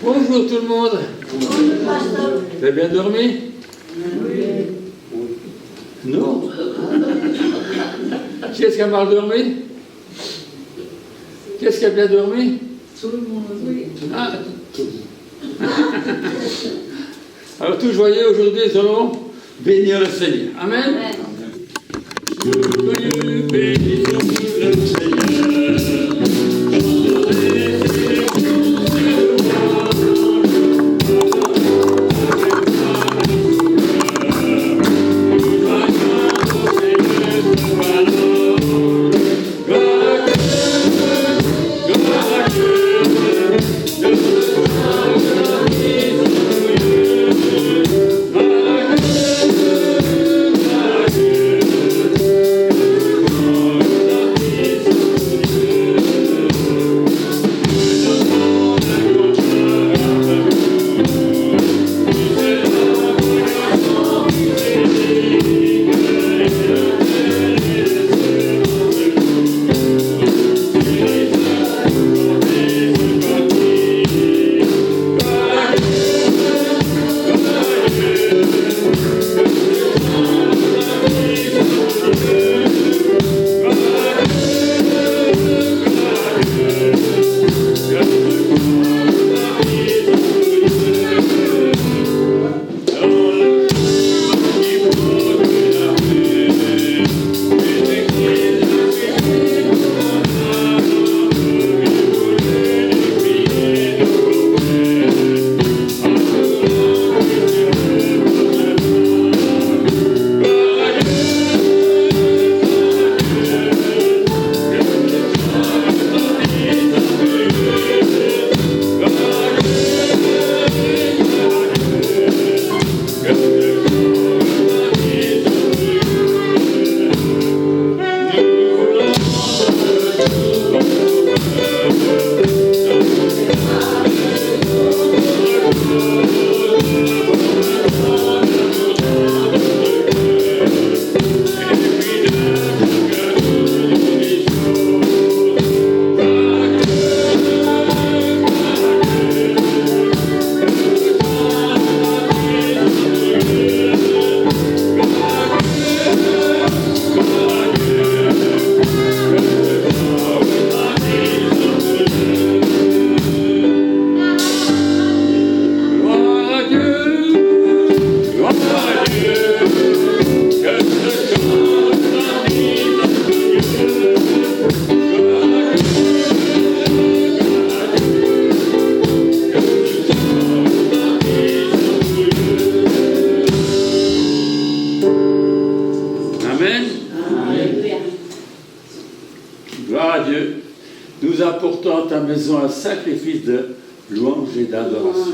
Bonjour tout le monde. Vous avez bien dormi? Non? Qui est-ce qui a mal dormi? Qui est-ce qui a bien dormi? Tout le monde, oui. Ah. Alors tous joyeux, aujourd'hui nous allons bénir le Seigneur. Amen. Joyeux, bénissons le Seigneur. Apportant à ta maison un sacrifice de louange et d'adoration.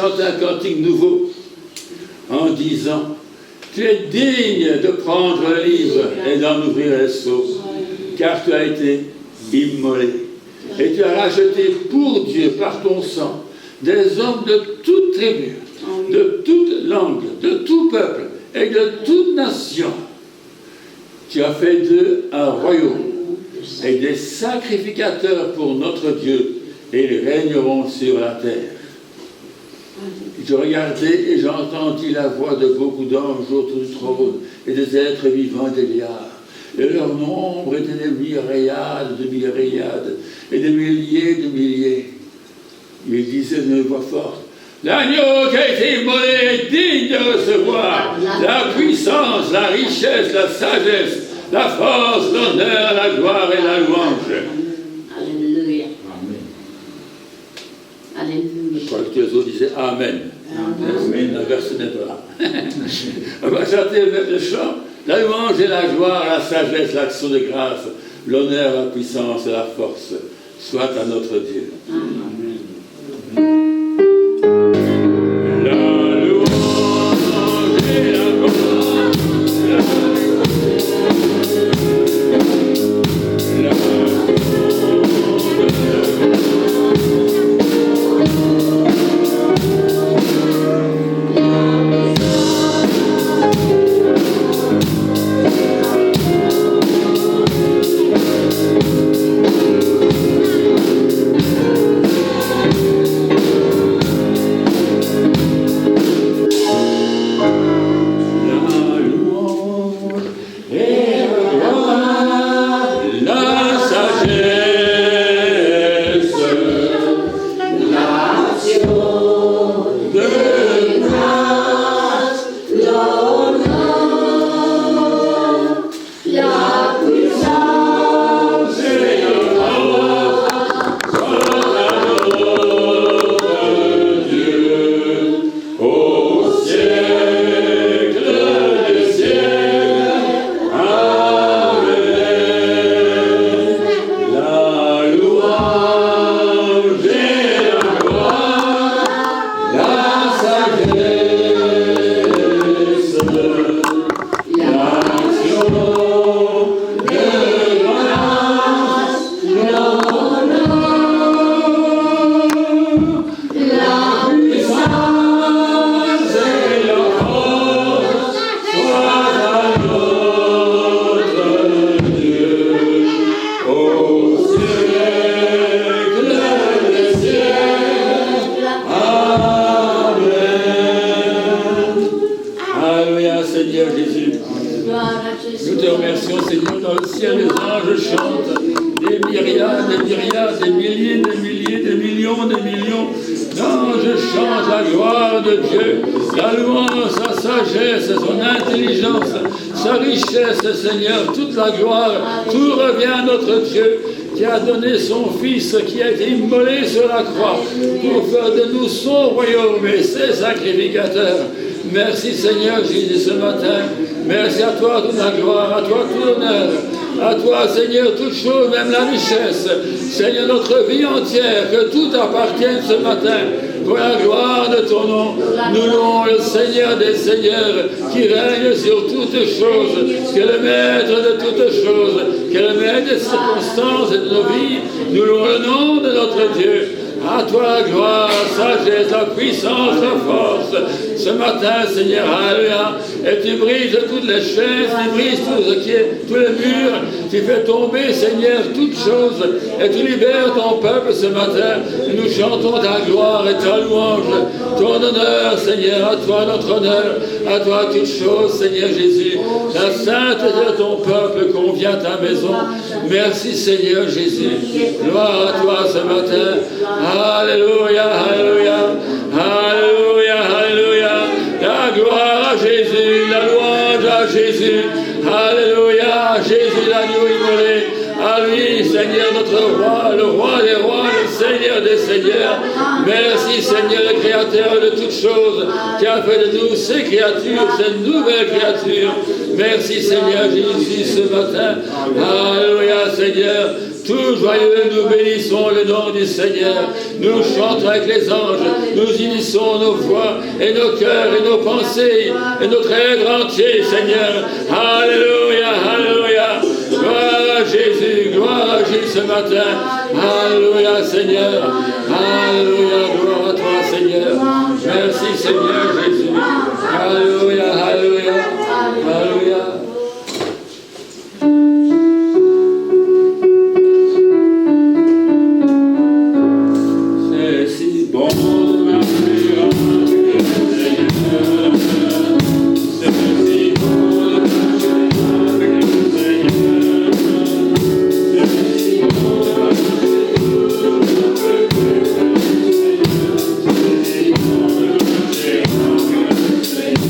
chanter un cantique nouveau en disant « Tu es digne de prendre le livre et d'en ouvrir les sceaux, car tu as été immolé. Et tu as racheté pour Dieu, par ton sang, des hommes de toute tribu, de toute langue, de tout peuple et de toute nation. Tu as fait d'eux un royaume et des sacrificateurs pour notre Dieu, et ils régneront sur la terre. » Je regardais et j'entendis la voix de beaucoup d'anges autour du trône et des êtres vivants et des vieillards. Et leur nombre était des myriades de myriades et des milliers de milliers. Ils disaient d'une voix forte, « L'agneau qui a été immolé est digne de recevoir la puissance, la richesse, la sagesse, la force, l'honneur, la gloire et la louange. » Alléluia. Alléluia. Je crois que les autres disaient Amen. Amen. Le verset n'est pas là. On va chanter le chant. La louange et la gloire, la sagesse, l'action de grâce, l'honneur, la puissance et la force soit à notre Dieu. Amen. La louange et la gloire, qui a été immolé sur la croix pour faire de nous son royaume et ses sacrificateurs. Merci Seigneur Jésus ce matin. Merci à toi toute la gloire, à toi tout l'honneur. À toi Seigneur toute chose, même la richesse. Seigneur notre vie entière, que tout appartienne ce matin. Pour la gloire de ton nom, nous louons le Seigneur des Seigneurs qui règne sur toutes choses, qui est le maître de toutes choses, qui est le maître des circonstances et de nos vies. Nous louons le nom de notre Dieu. À toi la gloire, la sagesse, la puissance, la force. Ce matin, Seigneur, alléluia. Et tu brises toutes les chaînes, tu brises tout ce qui est, tous les murs. Tu fais tomber, Seigneur, toutes choses. Et tu libères ton peuple ce matin. Et nous chantons ta gloire et ta louange. Ton honneur, Seigneur, à toi notre honneur. À toi toutes choses, Seigneur Jésus. La sainteté de ton peuple convient à ta maison. Merci, Seigneur Jésus. Gloire à toi ce matin. Alléluia, alléluia, alléluia, alléluia. La gloire à Jésus, la louange à Jésus. Alléluia, Jésus l'agneau immolé. À lui, Seigneur notre roi, le roi des rois, le Seigneur des seigneurs. Merci, Seigneur, le créateur de toutes choses, qui a fait de nous ces créatures, ces nouvelles créatures. Merci, Seigneur Jésus, ce matin. Alléluia, Seigneur. Tout joyeux, nous bénissons le nom du Seigneur. Nous chantons avec les anges. Nous unissons nos voix et nos cœurs et nos pensées et notre être entier, Seigneur. Alléluia, alléluia. Gloire à Jésus, gloire à Jésus ce matin. Alléluia, Seigneur. Alléluia, gloire à toi, Seigneur. Merci, Seigneur Jésus. Alléluia, alléluia, alléluia. C'est si bon de marcher avec le Seigneur. C'est si bon de marcher avec le Seigneur. C'est si bon de marcher avec le Seigneur.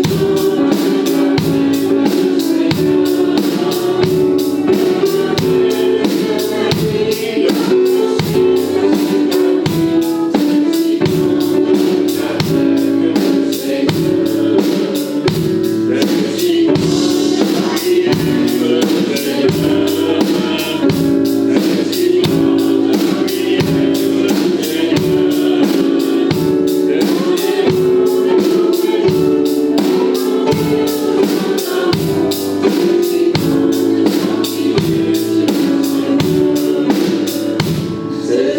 C'est si bon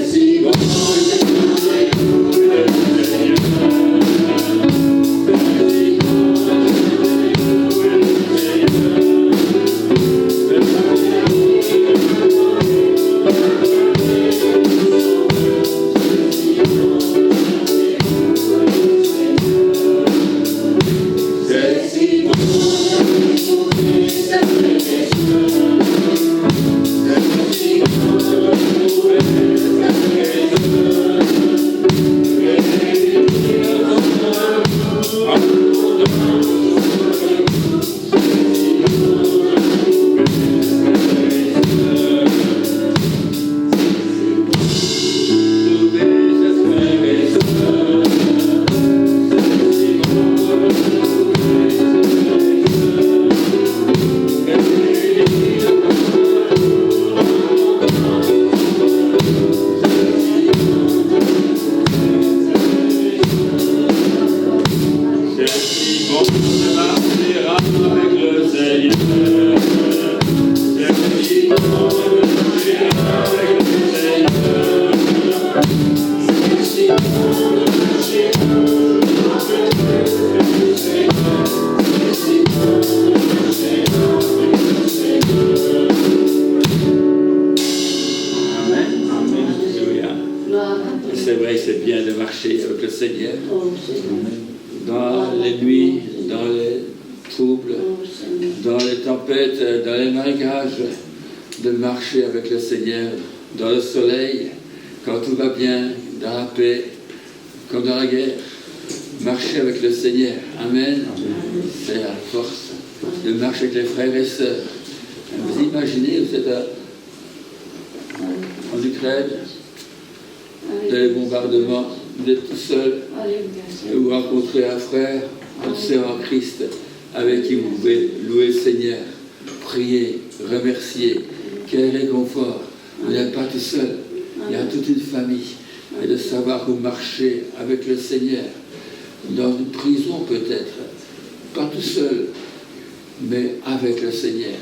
de marcher avec le Seigneur. C'est vrai, c'est bien de marcher avec le Seigneur dans les nuits, dans les troubles, dans les tempêtes, dans les marécages, de marcher avec le Seigneur dans le soleil, quand tout va bien, dans la paix, comme dans la guerre. Marcher avec le Seigneur, amen. C'est la force de marcher avec les frères et sœurs. Vous imaginez, vous êtes en Ukraine, dans les bombardements, vous êtes tout seul, et vous rencontrez un frère, une sœur en Christ, avec qui vous pouvez louer le Seigneur, prier, remercier. Quel réconfort! Vous n'êtes pas tout seul, il y a toute une famille. Et de savoir que vous marchez avec le Seigneur, dans une prison peut-être, pas tout seul, mais avec le Seigneur,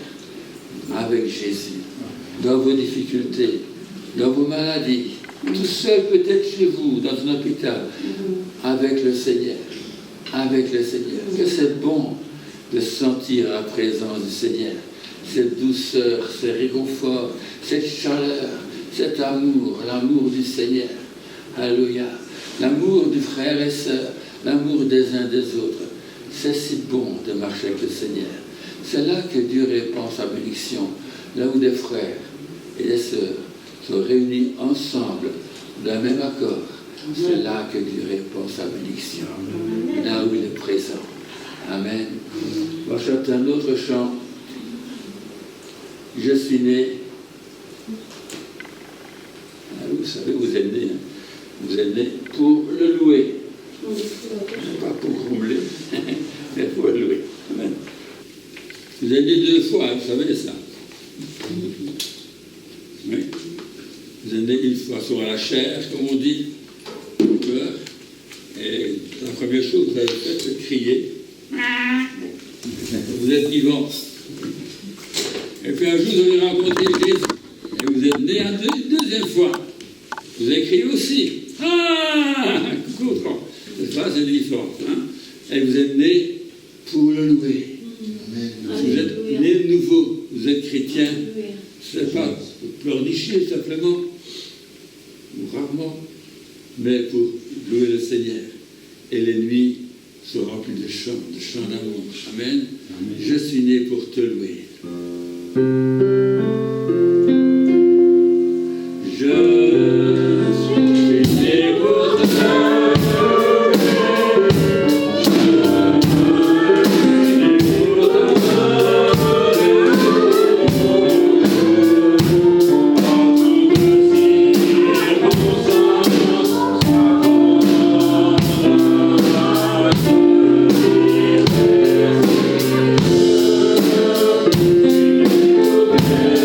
avec Jésus, dans vos difficultés, dans vos maladies, tout seul peut-être chez vous, dans un hôpital, avec le Seigneur, avec le Seigneur. Que c'est bon de sentir la présence du Seigneur, cette douceur, ce réconfort, cette chaleur, cet amour, l'amour du Seigneur. Alléluia. L'amour du frère et sœur, l'amour des uns des autres. C'est si bon de marcher avec le Seigneur. C'est là que Dieu répand sa bénédiction, là où des frères et des sœurs sont réunis ensemble d'un même accord. C'est là que Dieu répand sa bénédiction, là où il est présent. Amen. On va chanter un autre chant. Je suis né. Vous savez, vous êtes né. Vous êtes né pour le louer. Pas pour combler, mais pour louer. Amen. Vous avez dit 2 fois, vous savez ça. Oui. Vous avez dit une fois sur la chair, comme on dit. Et la première chose que vous avez faite, c'est de crier. Vous êtes vivant. Et puis un jour, vous avez rencontré Jésus. Et vous êtes né une deuxième fois. Vous avez crié aussi. Ah, coucou, c'est ça, c'est différent. Hein? Et vous êtes né pour le louer. Vous êtes né de nouveau. Vous êtes chrétien. C'est pas pour pleurnicher simplement, ou rarement, mais pour louer le Seigneur. Et les nuits sont remplies de chants d'amour. Amen. Je suis né pour te louer. Yeah.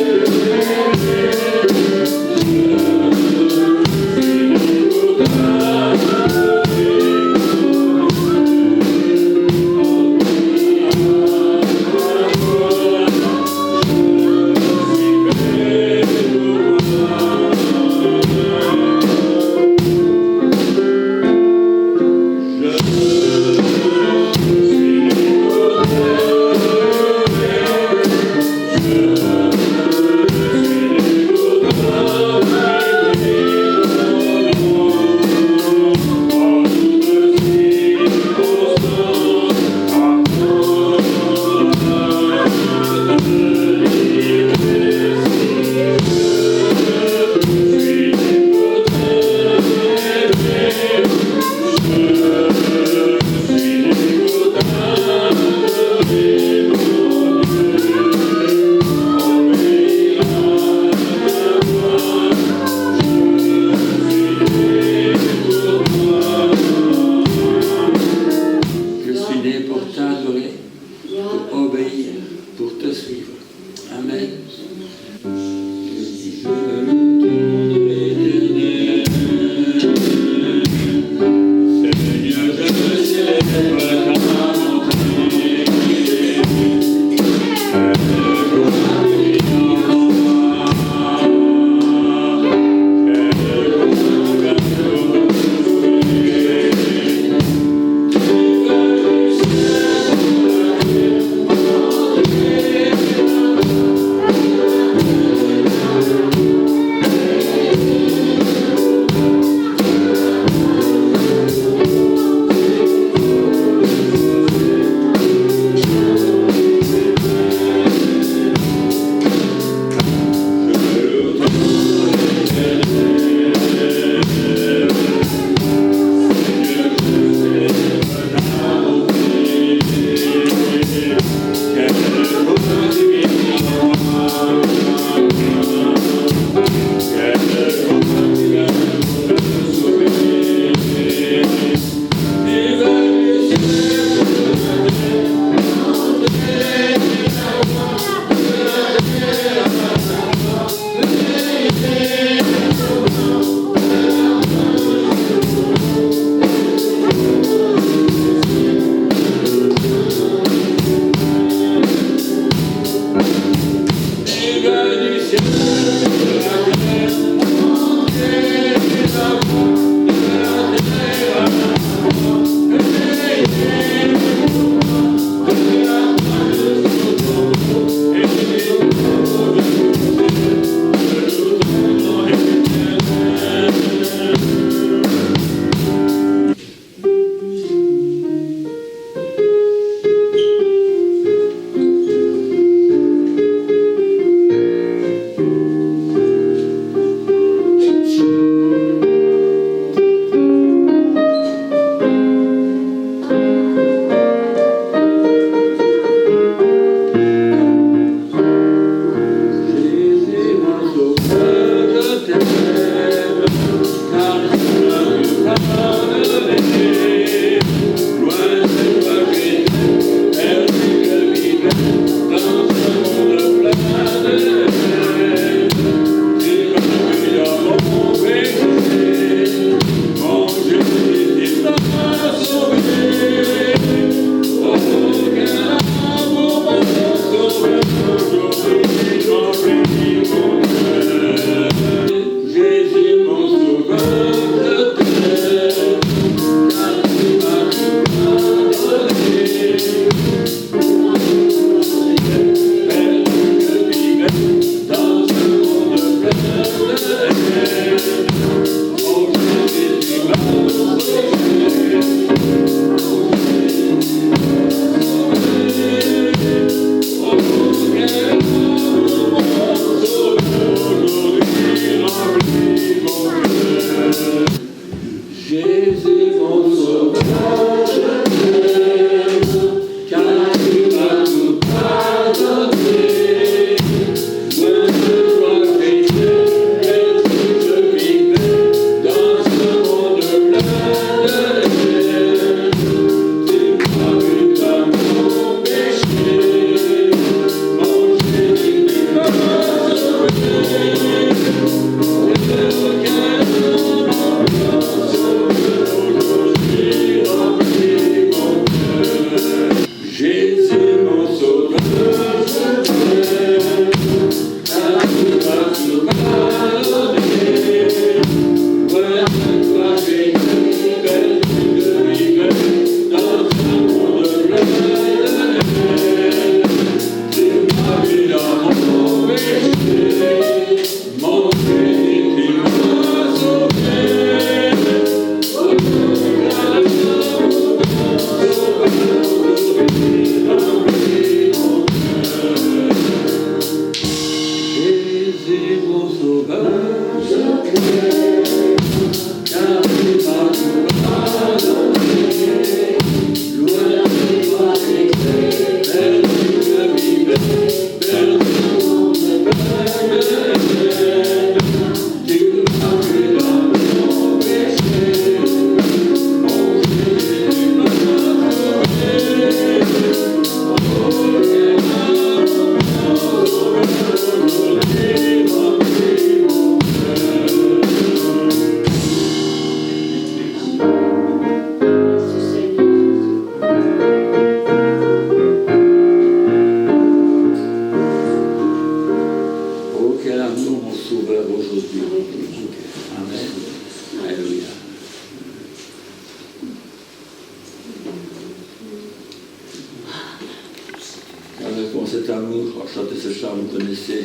ce chant, vous connaissez.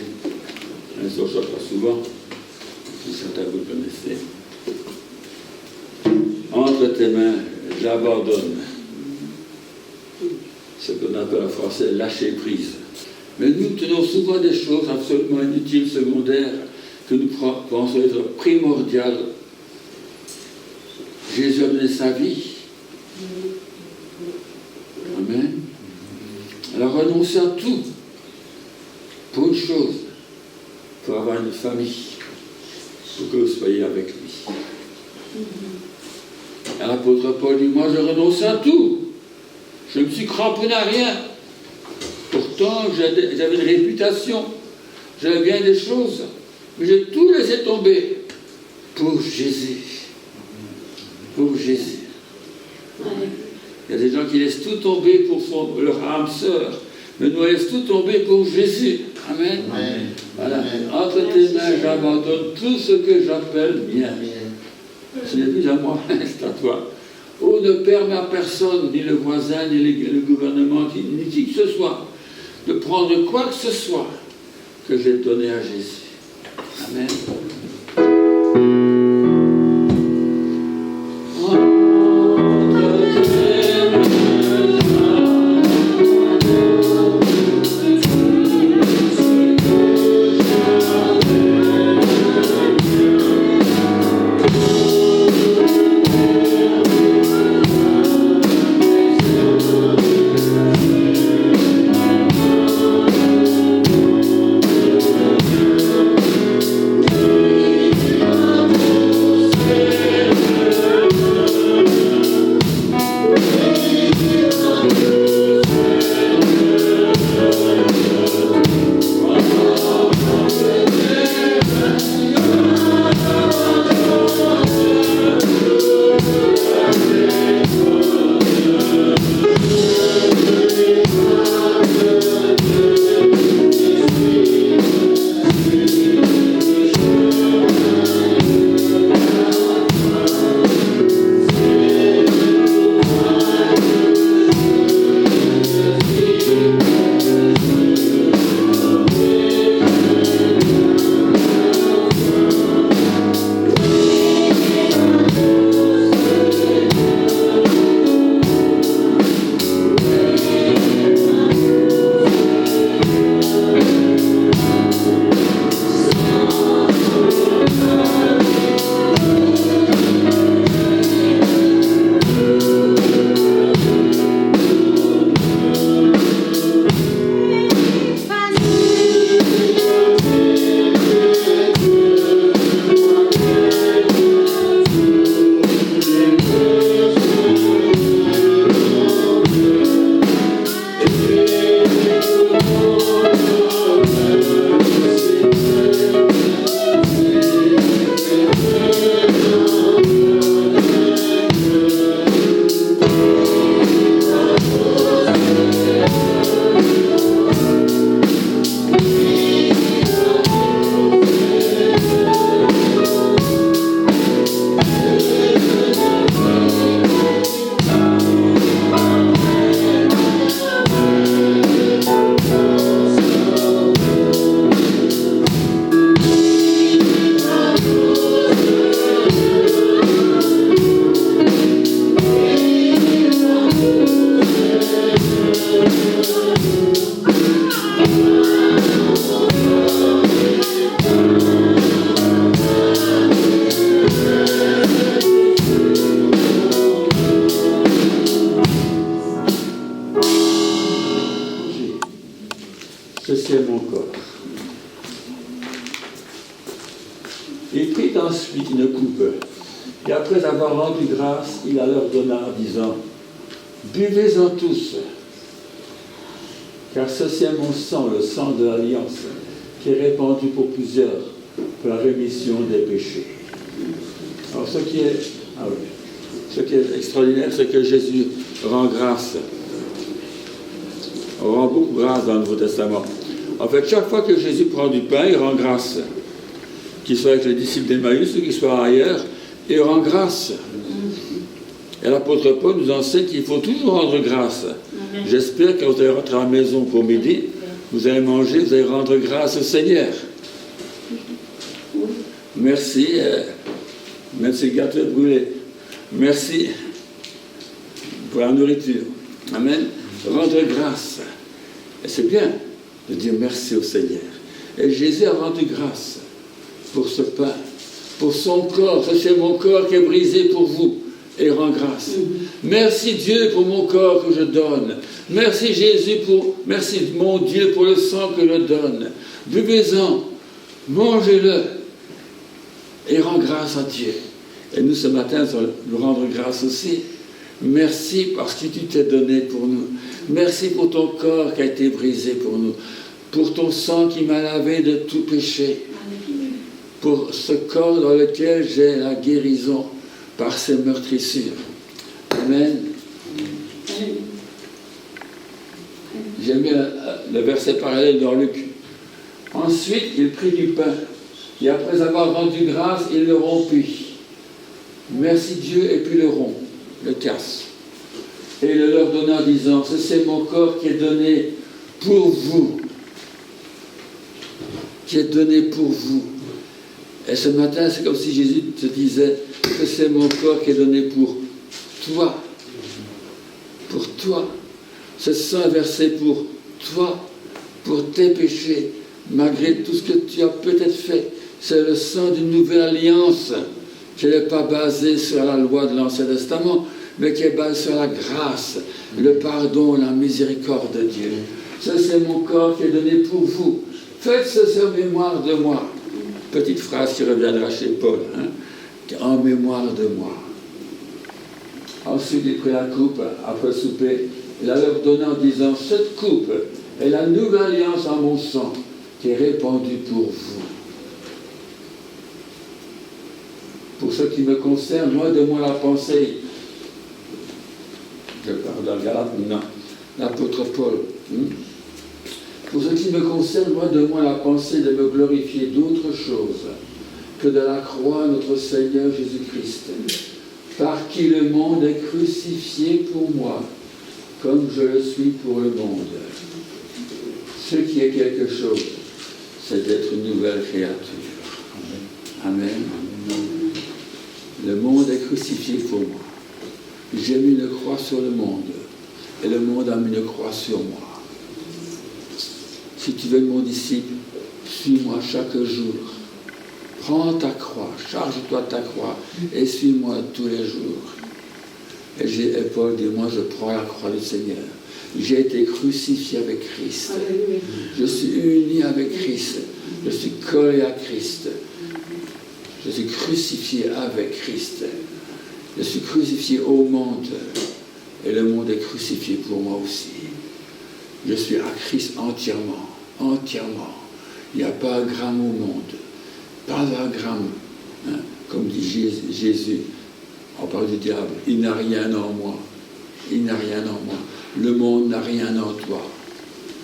Un son chante pas souvent. Si certains vous le connaissez. Entre tes mains, j'abandonne. Ce qu'on appelle en français lâcher prise. Mais nous tenons souvent des choses absolument inutiles, secondaires, que nous pensons être primordiales. Jésus a donné sa vie. Amen. Alors renoncez à tout pour une chose, pour avoir une famille, pour que vous soyez avec lui. Et l'apôtre Paul dit, moi je renonce à tout. Je me suis cramponné à rien. Pourtant, j'avais une réputation, j'avais bien des choses, mais j'ai tout laissé tomber pour Jésus. Pour Jésus. Il y a des gens qui laissent tout tomber pour leur âme sœur, mais nous laissons tout tomber pour Jésus. Amen. Amen. Voilà. Entre tes mains, j'abandonne tout ce que j'appelle bien. Ce n'est plus à moi, c'est à toi. Oh, ne permets à personne, ni le voisin, ni le gouvernement, ni qui que ce soit, de prendre quoi que ce soit que j'ai donné à Jésus. Amen. Ceci est mon corps. Il prit ensuite une coupe, et après avoir rendu grâce, il la leur donna en disant, « Buvez-en tous, car ceci est mon sang, le sang de l'Alliance, qui est répandu pour plusieurs, pour la rémission des péchés. » Alors ce qui est extraordinaire, c'est que Jésus rend grâce. On rend beaucoup grâce dans le Nouveau Testament. En fait, chaque fois que Jésus prend du pain, il rend grâce. Qu'il soit avec les disciples d'Emmaüs ou qu'il soit ailleurs, il rend grâce. Et l'apôtre Paul nous enseigne qu'il faut toujours rendre grâce. J'espère que quand vous allez rentrer à la maison pour midi, Vous allez manger, vous allez rendre grâce au Seigneur. Merci. Merci, gâteau brûlé. Merci pour la nourriture. Amen. Rendre grâce. Et c'est bien de dire merci au Seigneur. Et Jésus a rendu grâce pour ce pain, pour son corps. Ça, c'est mon corps qui est brisé pour vous. Et rend grâce. Merci Dieu pour mon corps que je donne. Merci Jésus merci mon Dieu pour le sang que je donne. Buvez-en, mangez-le et rends grâce à Dieu. Et nous ce matin, nous rendre grâce aussi. Merci parce que tu t'es donné pour nous. Merci pour ton corps qui a été brisé pour nous. Pour ton sang qui m'a lavé de tout péché. Pour ce corps dans lequel j'ai la guérison par ses meurtrissures. Amen. J'aime bien le verset parallèle dans Luc. Ensuite, il prit du pain, et après avoir rendu grâce, il le rompit. Merci Dieu, et puis le rompt, le casse. Et il le leur donna en disant, c'est mon corps qui est donné pour vous. Qui est donné pour vous. Et ce matin, c'est comme si Jésus te disait que c'est mon corps qui est donné pour toi. Pour toi. Ce sang versé pour toi, pour tes péchés, malgré tout ce que tu as peut-être fait. C'est le sang d'une nouvelle alliance qui n'est pas basée sur la loi de l'Ancien Testament, mais qui est basée sur la grâce, le pardon, la miséricorde de Dieu. Ça, c'est mon corps qui est donné pour vous. Faites ce en mémoire de moi. Petite phrase qui reviendra chez Paul, en mémoire de moi. Ensuite, il prit la coupe après le souper, il la leur donna en disant, cette coupe est la nouvelle alliance en mon sang qui est répandue pour vous. Pour ce qui me concerne, loin de moi la pensée, je parle dans le Galate, non, l'apôtre Paul, pour ce qui me concerne, loin de moi la pensée de me glorifier d'autre chose que de la croix notre Seigneur Jésus-Christ, par qui le monde est crucifié pour moi, comme je le suis pour le monde. Ce qui est quelque chose, c'est d'être une nouvelle créature. Amen. Le monde est crucifié pour moi. J'ai mis une croix sur le monde, et le monde a mis une croix sur moi. Si tu veux être mon disciple, suis-moi chaque jour. Prends ta croix, charge-toi de ta croix et suis-moi tous les jours. Et Paul dit, moi je prends la croix du Seigneur. J'ai été crucifié avec Christ. Je suis uni avec Christ. Je suis collé à Christ. Je suis crucifié avec Christ. Je suis crucifié au monde. Et le monde est crucifié pour moi aussi. Je suis à Christ entièrement. Entièrement. Il n'y a pas un gramme au monde. Pas un gramme. Comme dit Jésus, on parle du diable. Il n'a rien en moi. Il n'a rien en moi. Le monde n'a rien en toi.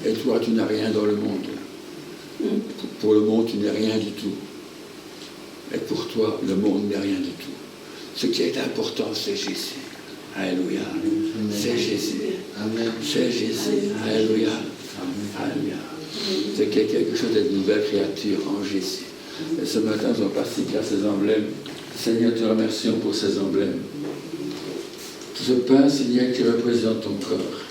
Et toi, tu n'as rien dans le monde. Pour le monde, tu n'es rien du tout. Et pour toi, le monde n'est rien du tout. Ce qui est important, c'est Jésus. Alléluia. C'est Jésus. C'est Jésus. Alléluia. Alléluia. C'est quelque chose de nouvelle créature en Jésus. Et ce matin, nous allons participer à ces emblèmes. Seigneur, te remercions pour ces emblèmes. Tout ce pain, Seigneur, qui représente ton corps.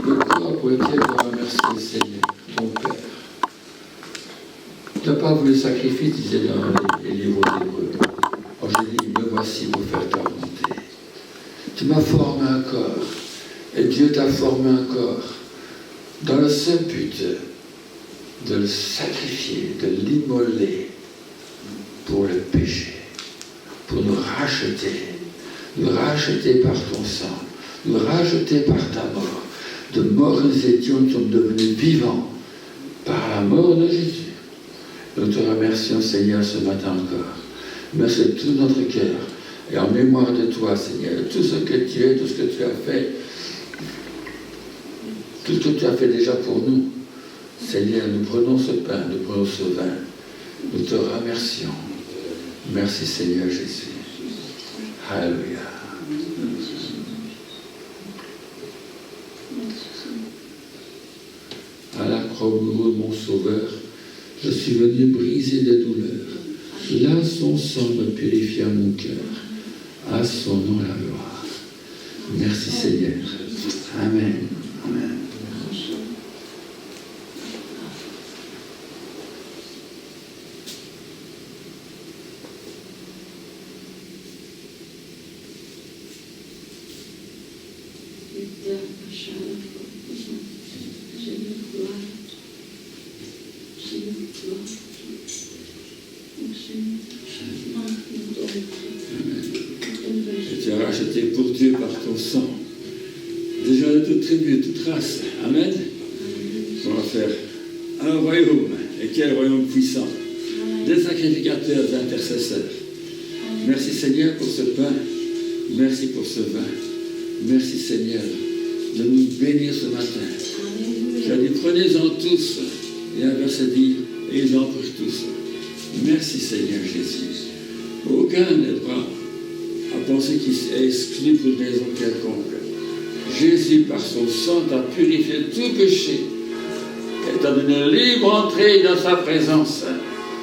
Le corps pour lequel je remercie, Seigneur, ton Père. Tu n'as pas voulu sacrifier, disait dans les livres d'Hébreux. Oh, j'ai dit, me voici pour faire ta volonté. Tu m'as formé un corps. Et Dieu t'a formé un corps dans le seul but de le sacrifier, de l'immoler pour le péché, pour nous racheter par ton sang, nous racheter par ta mort. De morts nous étions, nous sommes devenus vivants par la mort de Jésus. Nous te remercions, Seigneur, ce matin encore. Merci de tout notre cœur et en mémoire de toi, Seigneur, de tout ce que tu es, tout ce que tu as fait, tout ce que tu as fait déjà pour nous. Seigneur, nous prenons ce pain, nous prenons ce vin. Nous te remercions. Merci, Seigneur Jésus. Alléluia. Sauveur. Je suis venu briser les douleurs. Là, son sang me purifia mon cœur. À son nom la gloire. Merci Seigneur. Amen. Amen. Tu as racheté pour Dieu par ton sang. Des gens de toute tribu, de toute race. Amen. On va faire un royaume. Et quel royaume puissant. Des sacrificateurs, des intercesseurs. Merci Seigneur pour ce pain. Merci pour ce vin. Merci Seigneur de nous bénir ce matin. Tu as dit, prenez-en tous. Et un verset dit, et ils en prennent tous. Merci Seigneur Jésus. Aucun n'aidera à penser qu'il est exclu pour une raison quelconque. Jésus, par son sang, t'a purifié tout péché et t'a donné libre entrée dans sa présence.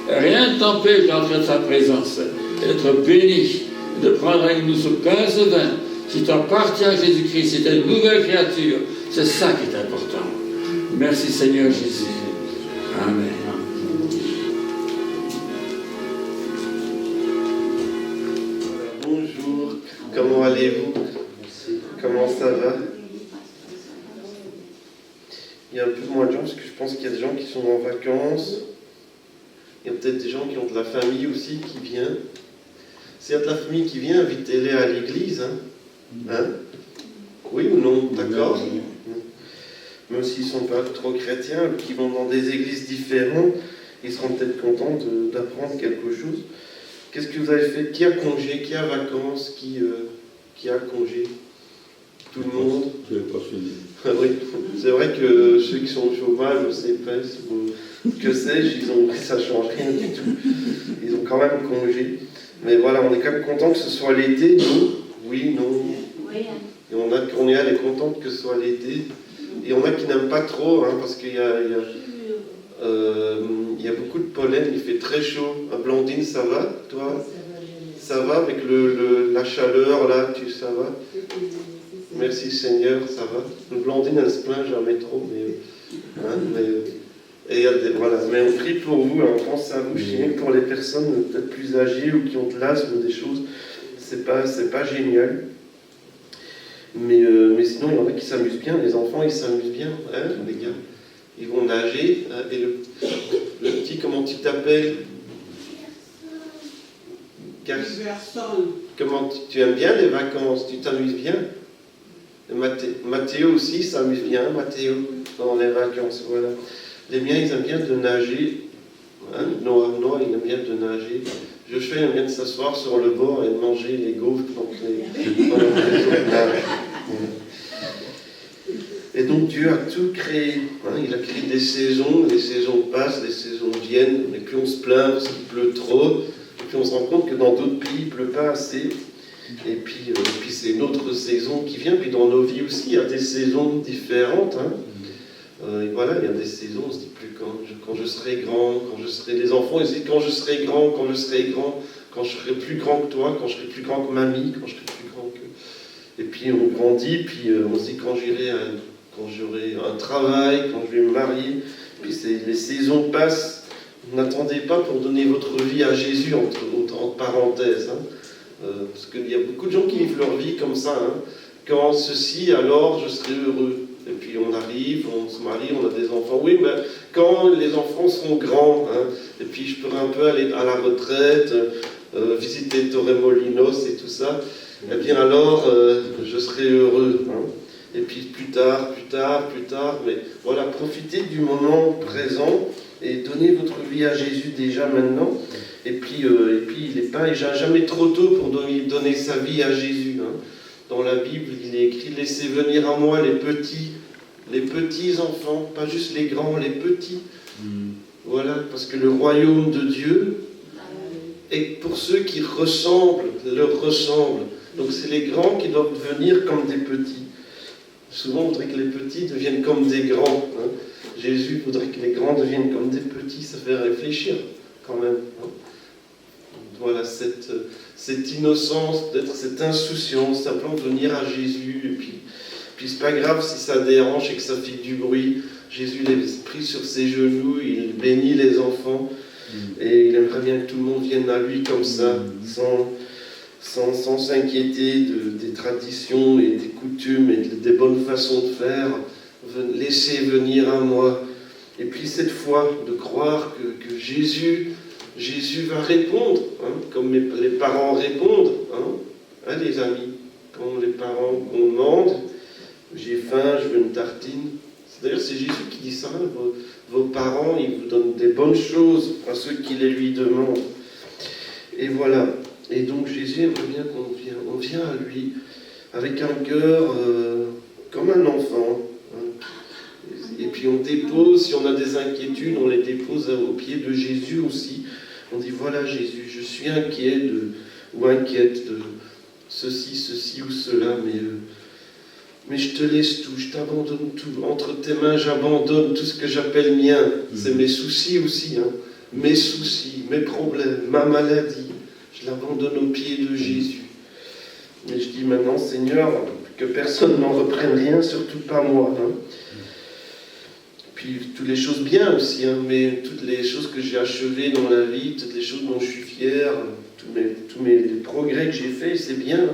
Rien ne t'empêche d'entrer dans sa présence, d'être béni, de prendre avec nous ce pain, ce vin. Si tu appartiens à Jésus-Christ, c'est une nouvelle créature. C'est ça qui est important. Merci Seigneur Jésus. Amen. Bonjour, comment allez-vous? Comment ça va? Il y a un peu moins de gens parce que je pense qu'il y a des gens qui sont en vacances. Il y a peut-être des gens qui ont de la famille aussi qui vient. S'il y a de la famille qui vient, invitez-les à l'église. Hein? Oui ou non? D'accord? Même s'ils ne sont pas trop chrétiens, qui vont dans des églises différentes, ils seront peut-être contents d'apprendre quelque chose. Qu'est-ce que vous avez fait? Qui a congé? Qui a vacances? Qui a congé? Tout le monde? Je n'ai pas fini. Ah oui, c'est vrai que ceux qui sont au chômage, au CPS, que sais-je, ça ne change rien du tout. Ils ont quand même congé. Mais voilà, on est quand même content que ce soit l'été, nous. Oui, non. Et on est content que ce soit l'été. Et on a qui n'aiment pas trop, hein, parce qu'il y a beaucoup de pollen, il fait très chaud. À Blandine, ça va, toi? Ça va avec la chaleur, là, ça va? Merci Seigneur, ça va. Blandine, elle se plaint jamais trop, voilà. Mais on prie pour vous, hein, on pense à vous. Je sais que pour les personnes peut-être plus âgées ou qui ont de l'asthme ou des choses, c'est pas génial. Mais sinon, il y en a qui s'amusent bien. Les enfants, ils s'amusent bien, hein, les gars. Ils vont nager. Hein, et le petit, comment tu t'appelles? Comment tu aimes bien les vacances? Tu t'amuses bien? Mathéo aussi s'amuse bien, Mathéo, dans les vacances, voilà. Les miens, ils aiment bien de nager. Hein? Noah, il aime bien de nager. Joshua aime bien de s'asseoir sur le bord et de manger les gaufres pendant les autres nagent. Et donc Dieu a tout créé. Hein? Il a créé des saisons, les saisons passent, les saisons viennent, et puis on se plaint parce qu'il pleut trop, et puis on se rend compte que dans d'autres pays, il ne pleut pas assez. Et puis c'est une autre saison qui vient. Puis dans nos vies aussi, il y a des saisons différentes. Hein. Et voilà, il y a des saisons, on se dit plus quand je serai grand, quand je serai... Les enfants, ils disent quand je serai grand, quand je serai grand, quand je serai plus grand que toi, quand je serai plus grand que mamie, quand je serai plus grand que... Et puis on grandit, puis on se dit quand j'aurai un travail, quand je vais me marier. Puis les saisons passent. N'attendez pas pour donner votre vie à Jésus, entre parenthèses. Hein. Parce qu'il y a beaucoup de gens qui vivent leur vie comme ça. Hein. Quand ceci, alors je serai heureux. Et puis on arrive, on se marie, on a des enfants. Oui, mais quand les enfants seront grands, hein, et puis je pourrai un peu aller à la retraite, visiter Torremolinos et tout ça, eh bien alors je serai heureux. Hein. Et puis plus tard, mais voilà, profitez du moment présent et donnez votre vie à Jésus déjà maintenant. Et puis il n'est pas jamais trop tôt pour donner sa vie à Jésus. Hein. Dans la Bible, il est écrit « Laissez venir à moi les petits enfants, pas juste les grands, les petits. » Voilà, parce que le royaume de Dieu est pour ceux qui leur ressemblent. Donc c'est les grands qui doivent devenir comme des petits. Souvent, on dirait que les petits deviennent comme des grands. Hein. Jésus voudrait que les grands deviennent comme des petits, ça fait réfléchir quand même. Voilà, cette innocence, d'être cette insouciance, simplement de venir à Jésus, et puis c'est pas grave si ça dérange et que ça fait du bruit. Jésus est pris sur ses genoux, il bénit les enfants, et il aimerait bien que tout le monde vienne à lui comme ça, sans s'inquiéter des traditions et des coutumes et des bonnes façons de faire. Laissez venir à moi. Et puis cette foi, de croire que Jésus va répondre, comme les parents répondent, les amis, quand les parents qu'on demande, j'ai faim, je veux une tartine. D'ailleurs, c'est Jésus qui dit ça, vos parents, ils vous donnent des bonnes choses à ceux qui les lui demandent. Et voilà. Et donc Jésus aimerait bien qu'on vient à lui avec un cœur comme un enfant. Et puis on dépose, si on a des inquiétudes, on les dépose aux pieds de Jésus aussi. On dit, voilà Jésus, je suis inquiet ou inquiète de ceci ou cela, mais je te laisse tout, je t'abandonne tout. Entre tes mains, j'abandonne tout ce que j'appelle mien. C'est mes soucis aussi, mes soucis, mes problèmes, ma maladie. Je l'abandonne aux pieds de Jésus. Mais je dis maintenant, Seigneur, que personne n'en reprenne rien, surtout pas moi. Puis toutes les choses bien aussi, mais toutes les choses que j'ai achevées dans la vie, toutes les choses dont je suis fier, tous mes progrès que j'ai faits, c'est bien.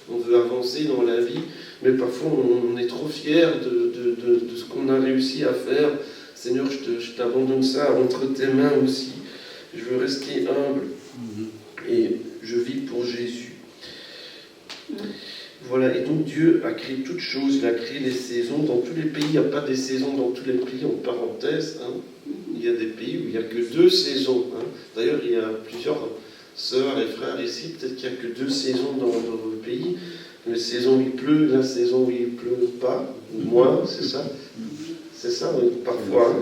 On veut avancer dans la vie, mais parfois on est trop fier de ce qu'on a réussi à faire. Seigneur, je t'abandonne ça entre tes mains aussi. Je veux rester humble. Et je vis pour Jésus. Voilà, et donc Dieu a créé toutes choses, il a créé les saisons. Dans tous les pays, il n'y a pas des saisons dans tous les pays, en parenthèse. Il y a des pays où il n'y a que 2 saisons. D'ailleurs, il y a plusieurs sœurs et frères ici, peut-être qu'il n'y a que 2 saisons dans le pays. La saison où il pleut, la saison où il ne pleut pas, ou moins, c'est ça. C'est ça, oui, parfois.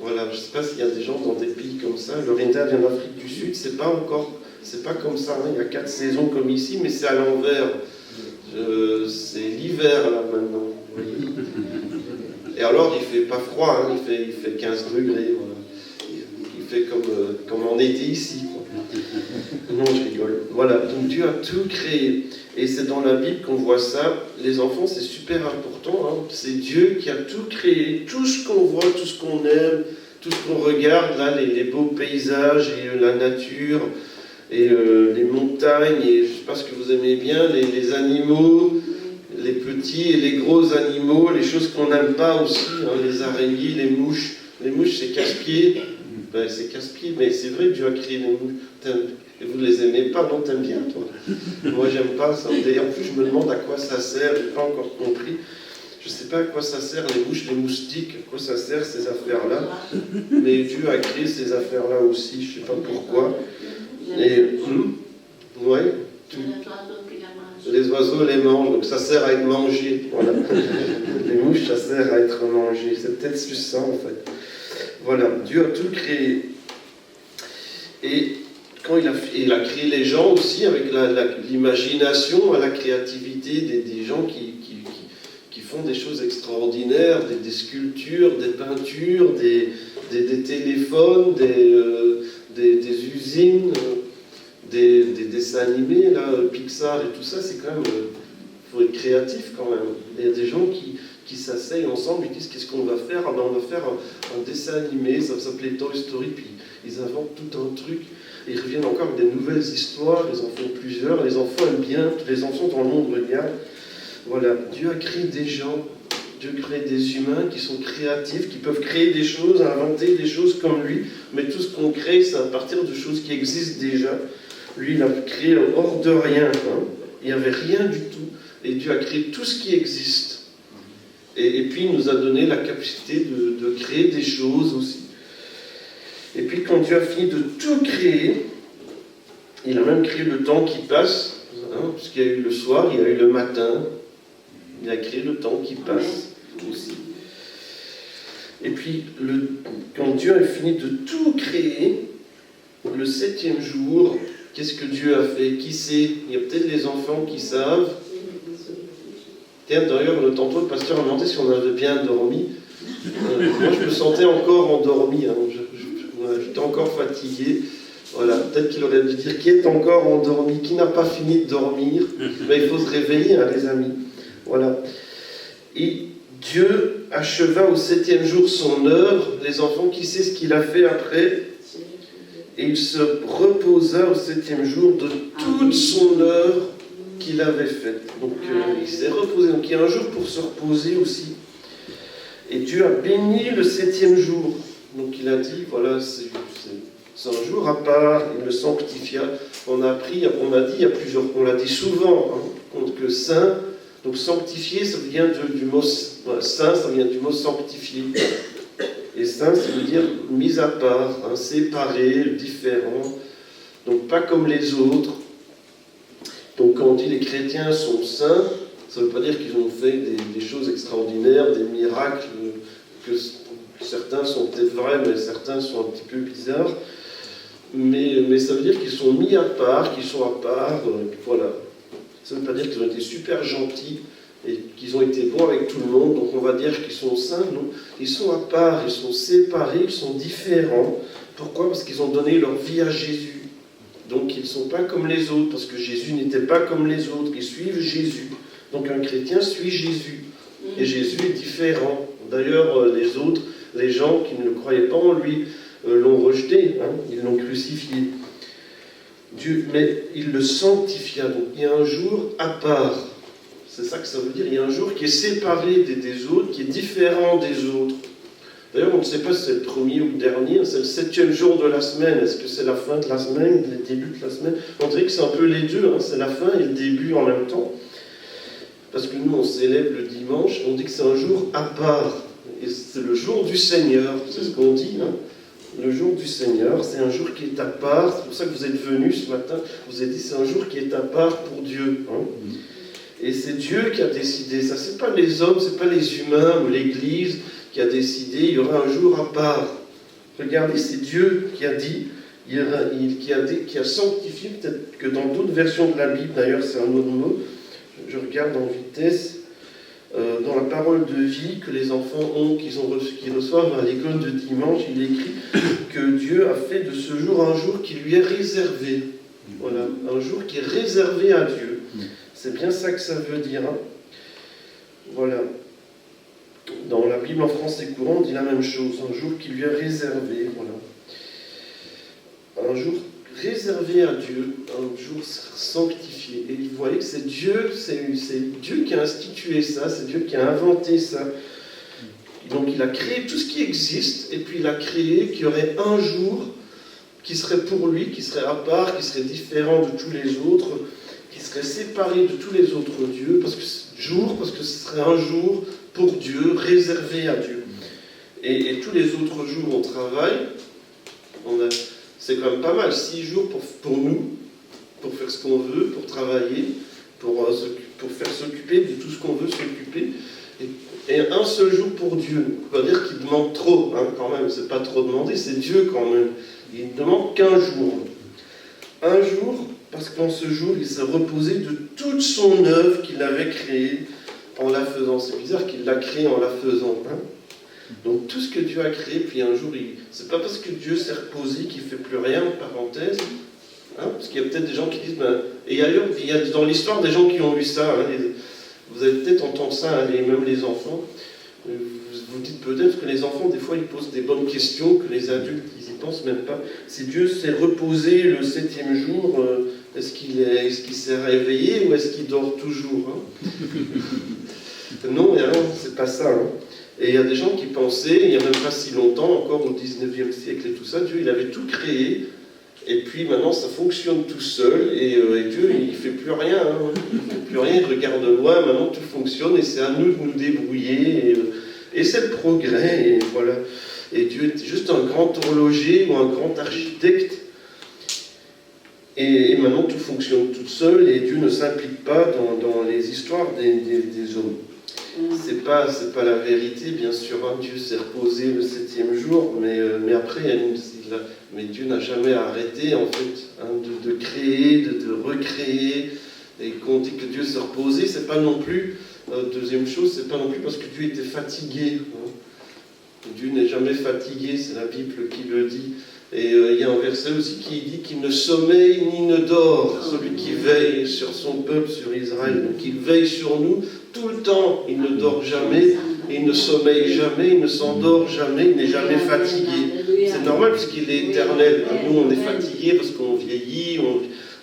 Voilà, je ne sais pas s'il y a des gens dans des pays comme ça. Lorinda vient d'Afrique du Sud, c'est pas comme ça. Il y a 4 saisons comme ici, mais c'est à l'envers. C'est l'hiver là maintenant. Et alors il fait pas froid, il fait 15 degrés. Voilà. Il fait comme on était ici. Non, je rigole. Voilà, donc Dieu a tout créé. Et c'est dans la Bible qu'on voit ça. Les enfants, c'est super important. C'est Dieu qui a tout créé. Tout ce qu'on voit, tout ce qu'on aime, tout ce qu'on regarde, là, les beaux paysages et la nature, et les montagnes, et je ne sais pas ce que vous aimez bien, les animaux, les petits et les gros animaux, les choses qu'on n'aime pas aussi, les araignées, les mouches. Les mouches, c'est casse-pied. C'est casse-pied, mais c'est vrai que Dieu a créé les mouches. Et vous ne les aimez pas, non? T'aimes bien, toi? Moi, j'aime pas ça. Et en plus, je me demande à quoi ça sert. Je n'ai pas encore compris. Je ne sais pas à quoi ça sert, les mouches, les moustiques. À quoi ça sert, ces affaires-là? Mais Dieu a créé ces affaires-là aussi. Je ne sais pas pourquoi. Et, ouais. Les oiseaux les mangent. Donc, ça sert à être mangé. Voilà. Les mouches, ça sert à être mangé. C'est peut-être juste ça, en fait. Voilà. Dieu a tout créé. Et quand il a créé les gens aussi, avec l'imagination, la créativité des gens qui font des choses extraordinaires, des sculptures, des peintures, des téléphones, des usines, des dessins animés, là, Pixar et tout ça, c'est quand même... Il faut être créatif quand même. Il y a des gens qui s'asseyent ensemble et disent qu'est-ce qu'on va faire? On va faire un dessin animé, ça s'appelait Toy Story, puis ils inventent tout un truc. Et ils reviennent encore avec des nouvelles histoires, ils en font plusieurs, les enfants aiment bien, tous les enfants dans le monde regardent. Voilà, Dieu a créé des gens, Dieu crée des humains qui sont créatifs, qui peuvent créer des choses, inventer des choses comme lui, mais tout ce qu'on crée, c'est à partir de choses qui existent déjà. Lui, il a créé hors de rien, il n'y avait rien du tout, et Dieu a créé tout ce qui existe. Et puis il nous a donné la capacité de créer des choses aussi. Et puis quand Dieu a fini de tout créer, il a même créé le temps qui passe, puisqu'il y a eu le soir, il y a eu le matin, il a créé le temps qui passe aussi. Et puis quand Dieu a fini de tout créer, le 7e jour, qu'est-ce que Dieu a fait? Qui sait? Il y a peut-être les enfants qui savent. D'ailleurs, tantôt le pasteur a demandé si on avait bien dormi. Moi, je me sentais encore endormi, hein. J'étais encore fatigué. Voilà, peut-être qu'il aurait dû dire qui est encore endormi, qui n'a pas fini de dormir. Mais il faut se réveiller, hein, les amis. Voilà. Et Dieu acheva au 7e jour son œuvre. Les enfants, qui sait ce qu'il a fait après? Et il se reposa au 7e jour de toute son œuvre qu'il avait faite. Donc il s'est reposé. Donc il y a un jour pour se reposer aussi. Et Dieu a béni le 7e jour. Donc il a dit, voilà, c'est un jour à part, il le sanctifia. On a dit, il y a plusieurs, on l'a dit souvent, hein, que saint, donc sanctifié, ça vient du mot saint, ça vient du mot sanctifié. Et saint, ça veut dire mis à part, hein, séparé, différent, donc pas comme les autres. Donc quand on dit les chrétiens sont saints, ça ne veut pas dire qu'ils ont fait des choses extraordinaires, des miracles, que certains sont peut-être vrais, mais certains sont un petit peu bizarres. Mais ça veut dire qu'ils sont mis à part, qu'ils sont à part, voilà. Ça ne veut pas dire qu'ils ont été super gentils et qu'ils ont été bons avec tout le monde, donc on va dire qu'ils sont saints. Non, ils sont à part, ils sont séparés, ils sont différents. Pourquoi? Parce qu'ils ont donné leur vie à Jésus. Donc ils ne sont pas comme les autres, parce que Jésus n'était pas comme les autres. Ils suivent Jésus. Donc un chrétien suit Jésus. Et Jésus est différent. D'ailleurs, les autres, les gens qui ne le croyaient pas en lui, l'ont rejeté, hein, ils l'ont crucifié. Dieu, mais il le sanctifia. Donc il y a un jour à part. C'est ça que ça veut dire. Il y a un jour qui est séparé des autres, qui est différent des autres. D'ailleurs, on ne sait pas si c'est le premier ou le dernier, c'est le 7e jour de la semaine. Est-ce que c'est la fin de la semaine, le début de la semaine? On dirait que c'est un peu les deux, hein, c'est la fin et le début en même temps. Parce que nous, on célèbre le dimanche, on dit que c'est un jour à part. Et c'est le jour du Seigneur, c'est ce qu'on dit, hein. Le jour du Seigneur, c'est un jour qui est à part. C'est pour ça que vous êtes venus ce matin. Je vous ai dit, c'est un jour qui est à part pour Dieu. Hein. Et c'est Dieu qui a décidé ça. C'est pas les hommes, c'est pas les humains ou l'Église qui a décidé. Il y aura un jour à part. Regardez, c'est Dieu qui a dit, qui a sanctifié. Peut-être que dans d'autres versions de la Bible, d'ailleurs, c'est un autre mot. Je regarde en vitesse. Dans la parole de vie que les enfants ont, qu'ils reçoivent à l'école de dimanche, il est écrit que Dieu a fait de ce jour un jour qui lui est réservé. Voilà, un jour qui est réservé à Dieu. C'est bien ça que ça veut dire. Hein. Voilà. Dans la Bible en français courant, on dit la même chose. Un jour qui lui est réservé. Voilà. Un jour réservé à Dieu, un jour sanctifié. Et vous voyez que c'est Dieu qui a institué ça, c'est Dieu qui a inventé ça. Donc il a créé tout ce qui existe, et puis il a créé qu'il y aurait un jour qui serait pour lui, qui serait à part, qui serait différent de tous les autres, qui serait séparé de tous les autres dieux, parce que ce serait un jour pour Dieu, réservé à Dieu. Et tous les autres jours on travaille, c'est quand même pas mal, 6 jours pour nous, pour faire ce qu'on veut, pour travailler, pour faire s'occuper de tout ce qu'on veut s'occuper, et un seul jour pour Dieu. On va dire qu'il demande trop, hein, quand même, c'est pas trop demandé, c'est Dieu quand même. Il ne demande qu'un jour. Un jour, parce qu'en ce jour, il s'est reposé de toute son œuvre qu'il avait créée en la faisant. C'est bizarre qu'il l'a créée en la faisant, hein. Donc tout ce que Dieu a créé, puis un jour, c'est pas parce que Dieu s'est reposé qu'il ne fait plus rien, parenthèse, hein, parce qu'il y a peut-être des gens qui disent, et ailleurs, il y a dans l'histoire des gens qui ont eu ça, hein, vous avez peut-être entendu ça, hein, même les enfants, vous dites peut-être que les enfants, des fois, ils posent des bonnes questions, que les adultes, ils n'y pensent même pas. Si Dieu s'est reposé le 7e jour, est-ce qu'il s'est réveillé ou est-ce qu'il dort toujours, hein? Non, c'est pas ça, hein. Et il y a des gens qui pensaient, il n'y a même pas si longtemps, encore au 19e siècle et tout ça, Dieu il avait tout créé, et puis maintenant ça fonctionne tout seul, et Dieu il ne fait plus rien, hein. Il ne fait plus rien, il regarde loin, maintenant tout fonctionne, et c'est à nous de nous débrouiller, et c'est le progrès, et voilà. Et Dieu est juste un grand horloger ou un grand architecte, et maintenant tout fonctionne tout seul, et Dieu ne s'implique pas dans les histoires des hommes. C'est pas la vérité, bien sûr, hein. Dieu s'est reposé le 7e jour, mais après, mais Dieu n'a jamais arrêté, en fait, hein, de créer, de recréer. Et quand on dit que Dieu s'est reposé, c'est pas non plus, deuxième chose, c'est pas non plus parce que Dieu était fatigué, hein. Dieu n'est jamais fatigué, c'est la Bible qui le dit. Et il y a un verset aussi qui dit qu'il ne sommeille ni ne dort, celui qui veille sur son peuple, sur Israël. Donc il veille sur nous tout le temps, il ne dort jamais, il ne sommeille jamais, il ne s'endort jamais, il n'est jamais fatigué. C'est normal puisqu'il est éternel. Nous on est fatigué parce qu'on vieillit,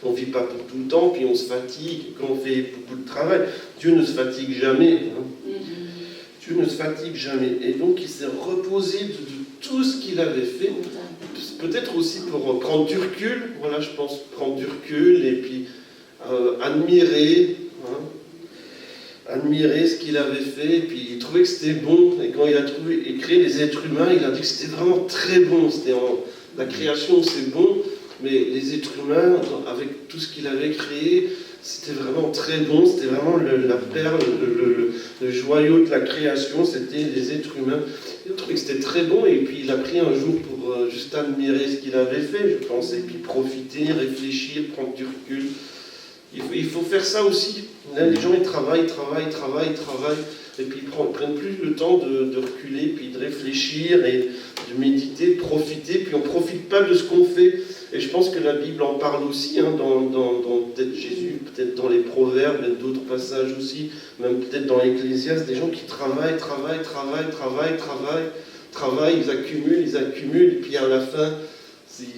on ne vit pas pour tout le temps, puis on se fatigue quand on fait beaucoup de travail. Dieu ne se fatigue jamais. Dieu ne se fatigue jamais. Et donc il s'est reposé de tout ce qu'il avait fait. Peut-être aussi pour prendre du recul, voilà, je pense, prendre du recul et puis admirer ce qu'il avait fait, et puis il trouvait que c'était bon, et quand il a créé les êtres humains, il a dit que c'était vraiment très bon, la création c'est bon, mais les êtres humains, avec tout ce qu'il avait créé, c'était vraiment très bon, c'était vraiment la perle, le joyau de la création, c'était les êtres humains. Il trouvait que c'était très bon, et puis il a pris un jour pour juste admirer ce qu'il avait fait, je pense, et puis profiter, réfléchir, prendre du recul. Il faut faire ça aussi. Là, les gens, ils travaillent, et puis ils prennent plus le temps de reculer, puis de réfléchir, et de méditer, de profiter, puis on ne profite pas de ce qu'on fait. Et je pense que la Bible en parle aussi, dans peut-être Jésus, peut-être dans les Proverbes, et d'autres passages aussi, même peut-être dans l'Ecclésiaste, des gens qui travaillent, ils accumulent, et puis à la fin,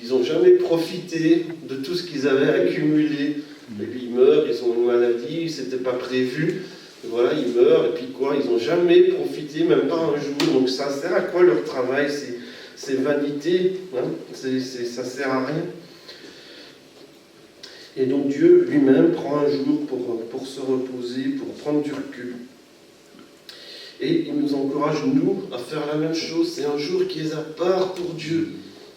ils n'ont jamais profité de tout ce qu'ils avaient accumulé. Et puis ils meurent, ils ont une maladie, c'était pas prévu, et voilà, ils meurent, et puis quoi, ils n'ont jamais profité, même pas un jour. Donc ça sert à quoi leur travail? C'est vanité, ça sert à rien. Et donc Dieu lui-même prend un jour pour se reposer, pour prendre du recul. Et il nous encourage, nous, à faire la même chose. C'est un jour qui est à part pour Dieu,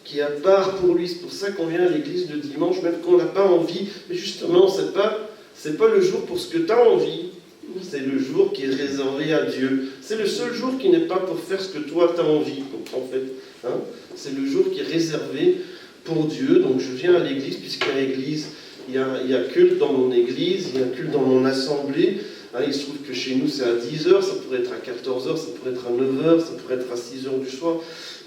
qui est à part pour lui. C'est pour ça qu'on vient à l'église le dimanche, même qu'on n'a pas envie. Mais justement, c'est pas le jour pour ce que tu as envie. C'est le jour qui est réservé à Dieu. C'est le seul jour qui n'est pas pour faire ce que toi tu as envie, en fait. C'est le jour qui est réservé pour Dieu. Donc je viens à l'église, puisqu'à l'église, il y a culte dans mon église, il y a culte dans mon assemblée. Il se trouve que chez nous c'est à 10h, ça pourrait être à 14h, ça pourrait être à 9h, ça pourrait être à 6h du soir.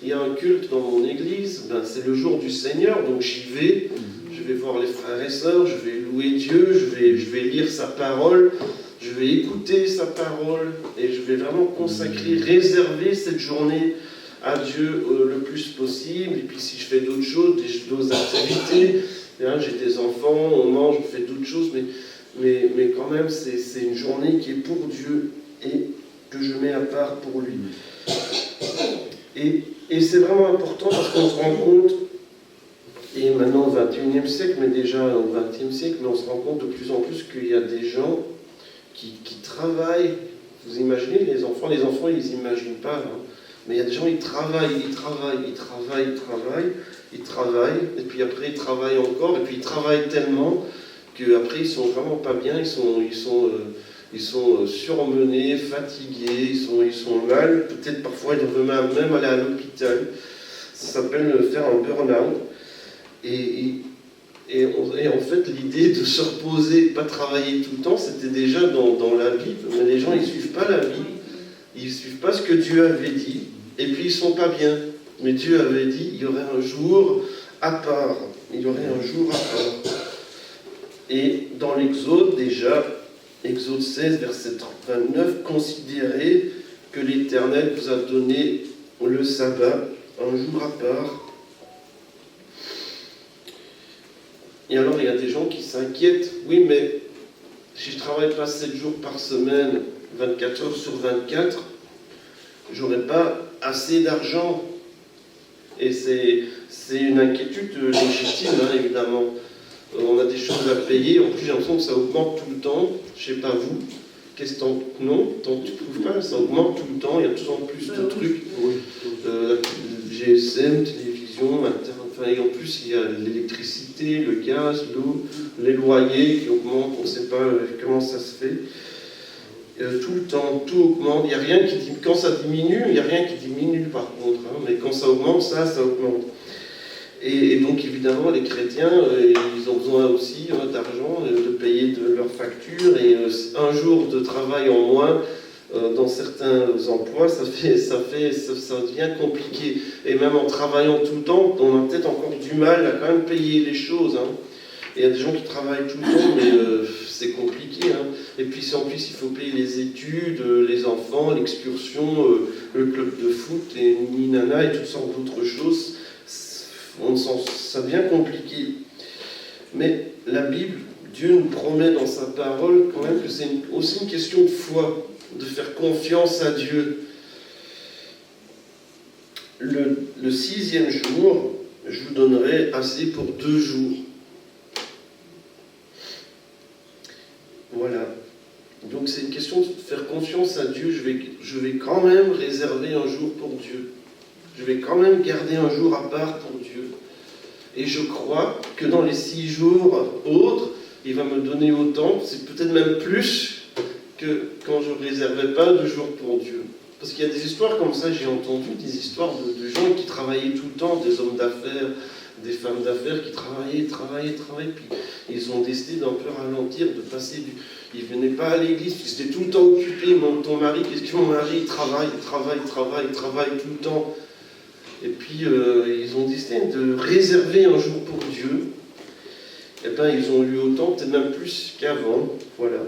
Il y a un culte dans mon église, c'est le jour du Seigneur, donc j'y vais. Je vais voir les frères et sœurs, je vais louer Dieu, je vais lire sa parole, je vais écouter sa parole, et je vais vraiment consacrer, réserver cette journée à Dieu le plus possible. Et puis si je fais d'autres choses, d'autres activités, j'ai des enfants, on mange, on fait d'autres choses, mais quand même c'est une journée qui est pour Dieu et que je mets à part pour lui. Et c'est vraiment important parce qu'on se rend compte, et maintenant au XXIe siècle, mais déjà au XXe siècle, mais on se rend compte de plus en plus qu'il y a des gens qui travaillent. Vous imaginez, les enfants ils n'imaginent pas, mais il y a des gens, ils travaillent, et puis après ils travaillent encore, et puis ils travaillent tellement qu'après ils sont vraiment pas bien, ils sont surmenés, fatigués, ils sont mal, peut-être parfois ils doivent même aller à l'hôpital. Ça s'appelle faire un burn-out. Et en fait, l'idée de se reposer, pas travailler tout le temps, c'était déjà dans la Bible, mais les gens ils suivent pas la Bible, ils suivent pas ce que Dieu avait dit, et puis ils sont pas bien. Mais Dieu avait dit, il y aurait un jour à part, Et dans l'Exode déjà, Exode 16, verset 29, considérez que l'Éternel vous a donné le sabbat, un jour à part. Et alors il y a des gens qui s'inquiètent, oui mais si je ne travaille pas 7 jours par semaine, 24 heures sur 24, j'aurai pas assez d'argent. Et c'est une inquiétude légitime, évidemment. On a des choses à payer, en plus j'ai l'impression que ça augmente tout le temps, je ne sais pas vous, qu'est-ce que non, tu ne trouves pas, ça augmente tout le temps, il y a de plus en plus de trucs, GSM, télévision, internet, et en plus il y a l'électricité, le gaz, l'eau, les loyers qui augmentent, on ne sait pas comment ça se fait. Tout le temps, tout augmente, il n'y a rien qui diminue, quand ça diminue, il n'y a rien qui diminue par contre, mais quand ça augmente, ça augmente. Et donc évidemment les chrétiens, ils ont besoin aussi d'argent, de payer de leurs factures, et un jour de travail en moins dans certains emplois, ça devient compliqué. Et même en travaillant tout le temps, on a peut-être encore du mal à quand même payer les choses. Hein. Il y a des gens qui travaillent tout le temps, mais c'est compliqué. Hein. Et puis en plus, il faut payer les études, les enfants, l'excursion, le club de foot, et ninana, et toutes sortes d'autres choses. Ça devient compliqué. Mais la Bible, Dieu nous promet dans sa parole quand même que c'est aussi une question de foi, de faire confiance à Dieu. Le 6e jour, je vous donnerai assez pour 2 jours. Voilà. Donc c'est une question de faire confiance à Dieu. Je vais quand même réserver un jour pour Dieu. Je vais quand même garder un jour à part pour Dieu. Et je crois que dans les 6 jours autres, il va me donner autant, c'est peut-être même plus que quand je ne réservais pas de jours pour Dieu. Parce qu'il y a des histoires comme ça, j'ai entendu des histoires de gens qui travaillaient tout le temps, des hommes d'affaires, des femmes d'affaires qui travaillaient, puis ils ont décidé d'un peu ralentir, de passer Ils ne venaient pas à l'église, parce qu'ils étaient tout le temps occupés. Ton mari, qu'est-ce que mon mari travaille tout le temps. Et puis ils ont décidé de réserver un jour pour Dieu. Et bien ils ont eu autant, peut-être même plus qu'avant. Voilà.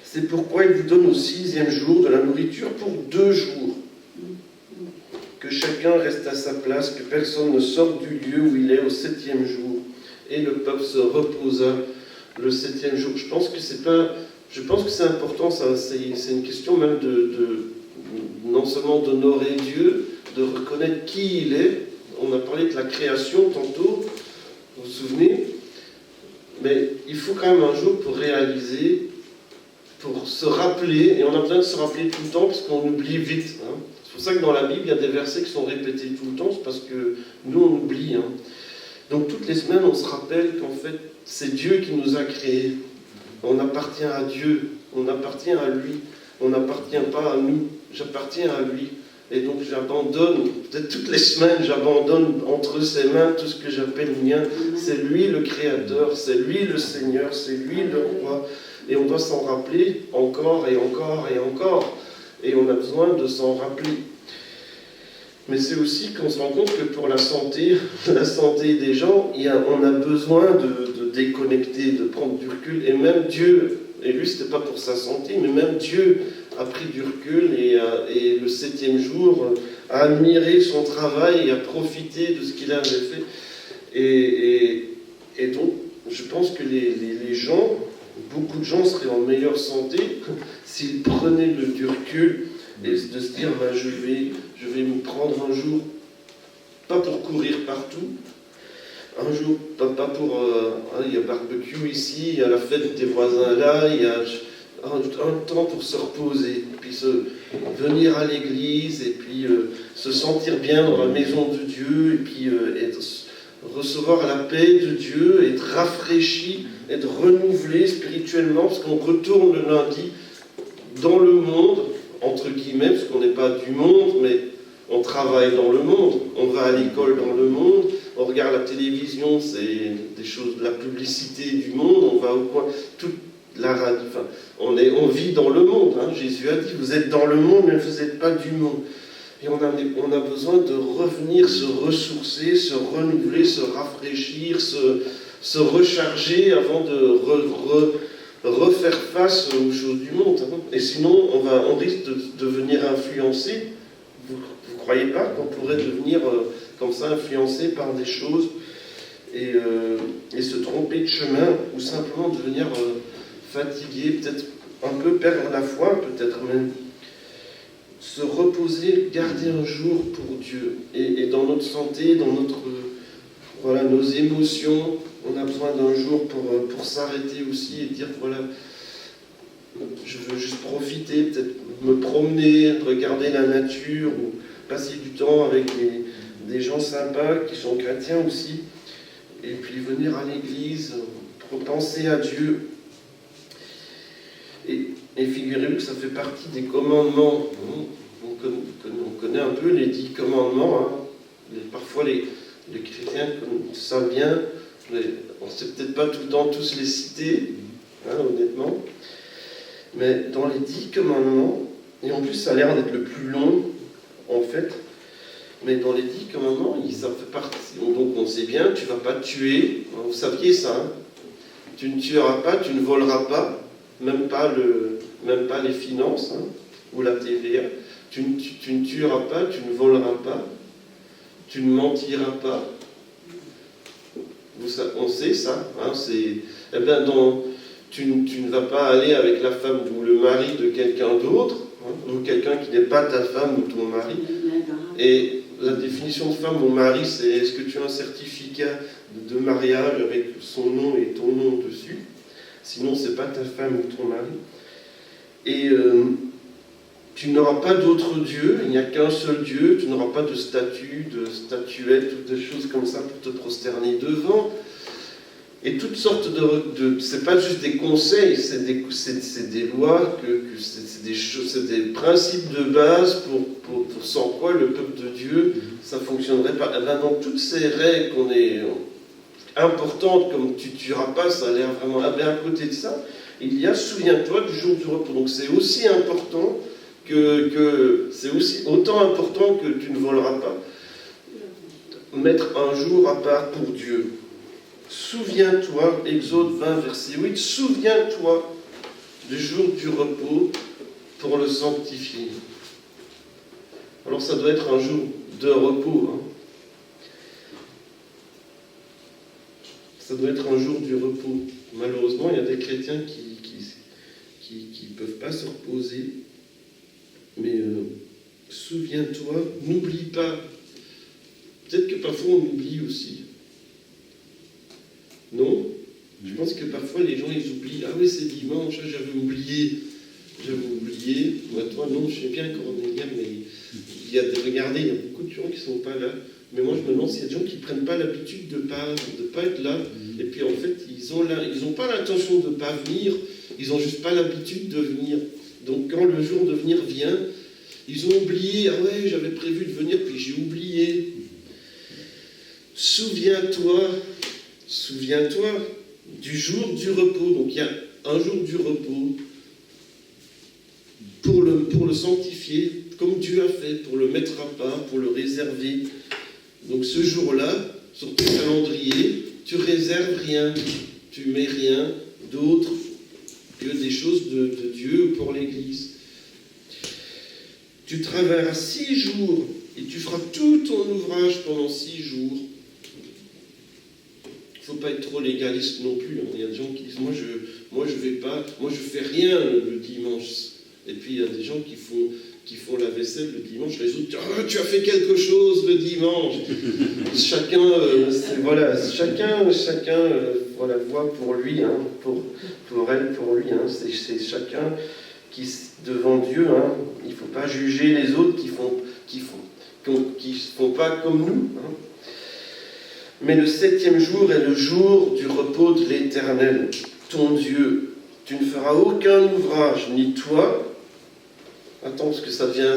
C'est pourquoi il vous donne au 6e jour de la nourriture pour 2 jours. Que chacun reste à sa place, que personne ne sorte du lieu où il est au 7e jour. Et le peuple se reposa le 7e jour. Je pense que c'est important, ça, c'est une question même de non seulement d'honorer Dieu, de reconnaître qui il est. On a parlé de la création tantôt, vous vous souvenez, mais il faut quand même un jour pour réaliser, pour se rappeler, et on a besoin de se rappeler tout le temps parce qu'on oublie vite. Hein. C'est pour ça que dans la Bible, il y a des versets qui sont répétés tout le temps, c'est parce que nous, on oublie. Hein. Donc toutes les semaines, on se rappelle qu'en fait, c'est Dieu qui nous a créés. On appartient à Dieu, on appartient à lui, on n'appartient pas à nous, j'appartiens à lui. Et donc j'abandonne, peut-être toutes les semaines, j'abandonne entre ses mains tout ce que j'appelle mien. C'est lui le Créateur, c'est lui le Seigneur, c'est lui le Roi. Et on doit s'en rappeler encore et encore et encore. Et on a besoin de s'en rappeler. Mais c'est aussi qu'on se rend compte que pour la santé des gens, on a besoin de déconnecter, de prendre du recul. Et même Dieu, et lui c'était pas pour sa santé, mais même Dieu a pris du recul et le 7e jour a admiré son travail et a profité de ce qu'il avait fait. Et donc, je pense que les gens, beaucoup de gens seraient en meilleure santé s'ils prenaient du recul et de se dire, je vais me prendre un jour, pas pour courir partout, un jour, pas pour... il y a barbecue ici, il y a la fête des voisins là, il y a un temps pour se reposer, puis venir à l'église, et puis se sentir bien dans la maison de Dieu, et puis recevoir la paix de Dieu, être rafraîchi, être renouvelé spirituellement, parce qu'on retourne le lundi dans le monde, entre guillemets, parce qu'on n'est pas du monde, mais on travaille dans le monde, on va à l'école dans le monde, on regarde la télévision, c'est des choses, de la publicité du monde, on va au coin, toute la radio, enfin, on vit dans le monde. Hein. Jésus a dit, vous êtes dans le monde, mais vous n'êtes pas du monde. Et on a besoin de revenir, se ressourcer, se renouveler, se rafraîchir, se recharger avant de refaire face aux choses du monde. Hein. Et sinon, on risque de devenir influencé. Vous ne croyez pas qu'on pourrait devenir comme ça influencé par des choses et se tromper de chemin ou simplement devenir fatigué, peut-être un peu perdre la foi, peut-être même se reposer, garder un jour pour Dieu. Et dans notre santé, dans nos émotions, on a besoin d'un jour pour s'arrêter aussi et dire, voilà, je veux juste profiter, peut-être me promener, regarder la nature, ou passer du temps avec des gens sympas qui sont chrétiens aussi, et puis venir à l'église, penser à Dieu. Et figurez-vous que ça fait partie des commandements. On connaît un peu les 10 commandements. Hein. Parfois, les chrétiens savent bien. On ne sait peut-être pas tout le temps tous les citer, hein, honnêtement. Mais dans les 10 commandements, Et en plus, ça a l'air d'être le plus long, en fait. Mais dans les 10 commandements, ça fait partie. Donc on sait bien, tu ne vas pas tuer. Vous saviez ça, hein? Tu ne tueras pas, tu ne voleras pas, même pas les finances, hein, ou la TVA. Tu ne tueras pas, tu ne voleras pas, tu ne mentiras pas. On sait ça, hein, eh bien, tu ne vas pas aller avec la femme ou le mari de quelqu'un d'autre, hein, ou quelqu'un qui n'est pas ta femme ou ton mari. Et la définition de femme ou mari, c'est est-ce que tu as un certificat de mariage avec son nom et ton nom dessus? Sinon, c'est pas ta femme ou ton mari. Et tu n'auras pas d'autre Dieu, il n'y a qu'un seul Dieu, tu n'auras pas de statue, de statuette ou des choses comme ça pour te prosterner devant. Et toutes sortes c'est pas juste des conseils, c'est des lois, c'est des principes de base pour sans quoi le peuple de Dieu, ça ne fonctionnerait pas. Et ben, dans toutes ces règles qu'on est importantes, comme tu ne tueras pas, ça a l'air vraiment... Ah ben, à côté de ça, il y a, souviens-toi du jour du repos. Donc c'est aussi important c'est aussi autant important que tu ne voleras pas. Mettre un jour à part pour Dieu. Souviens-toi, Exode 20, verset 8, souviens-toi du jour du repos pour le sanctifier. Alors ça doit être un jour de repos. Hein. Ça doit être un jour du repos. Malheureusement, il y a des chrétiens qui ne peuvent pas se reposer. Mais souviens-toi, n'oublie pas. Peut-être que parfois on oublie aussi. Non? Je pense que parfois les gens ils oublient. Ah oui, c'est dimanche, j'avais oublié. Moi, toi, non, je sais bien, Cornelia, mais regardez, il y a beaucoup de gens qui ne sont pas là. Mais moi, je me demande s'il y a des gens qui ne prennent pas l'habitude de pas être là. Et puis, en fait, ils n'ont pas l'intention de ne pas venir. Ils n'ont juste pas l'habitude de venir. Donc, quand le jour de venir vient, ils ont oublié. Ah ouais, j'avais prévu de venir, puis j'ai oublié. Souviens-toi du jour du repos. Donc, il y a un jour du repos pour le sanctifier, comme Dieu a fait, pour le mettre à part, pour le réserver. Donc ce jour-là, sur ton calendrier, tu réserves rien, tu mets rien d'autre que des choses de Dieu pour l'Église. Tu travailleras 6 jours et tu feras tout ton ouvrage pendant 6 jours. Il ne faut pas être trop légaliste non plus. Il y a des gens qui disent moi je fais rien le dimanche. Et puis il y a des gens qui font la vaisselle le dimanche, les autres disent oh, tu as fait quelque chose le dimanche. Chacun voit pour lui, hein, pour elle, pour lui. Hein, c'est chacun qui devant Dieu. Hein, il ne faut pas juger les autres qui font pas comme nous. Hein. Mais le 7e jour est le jour du repos de l'Éternel, ton Dieu. Tu ne feras aucun ouvrage, ni toi. Attends, parce que ça devient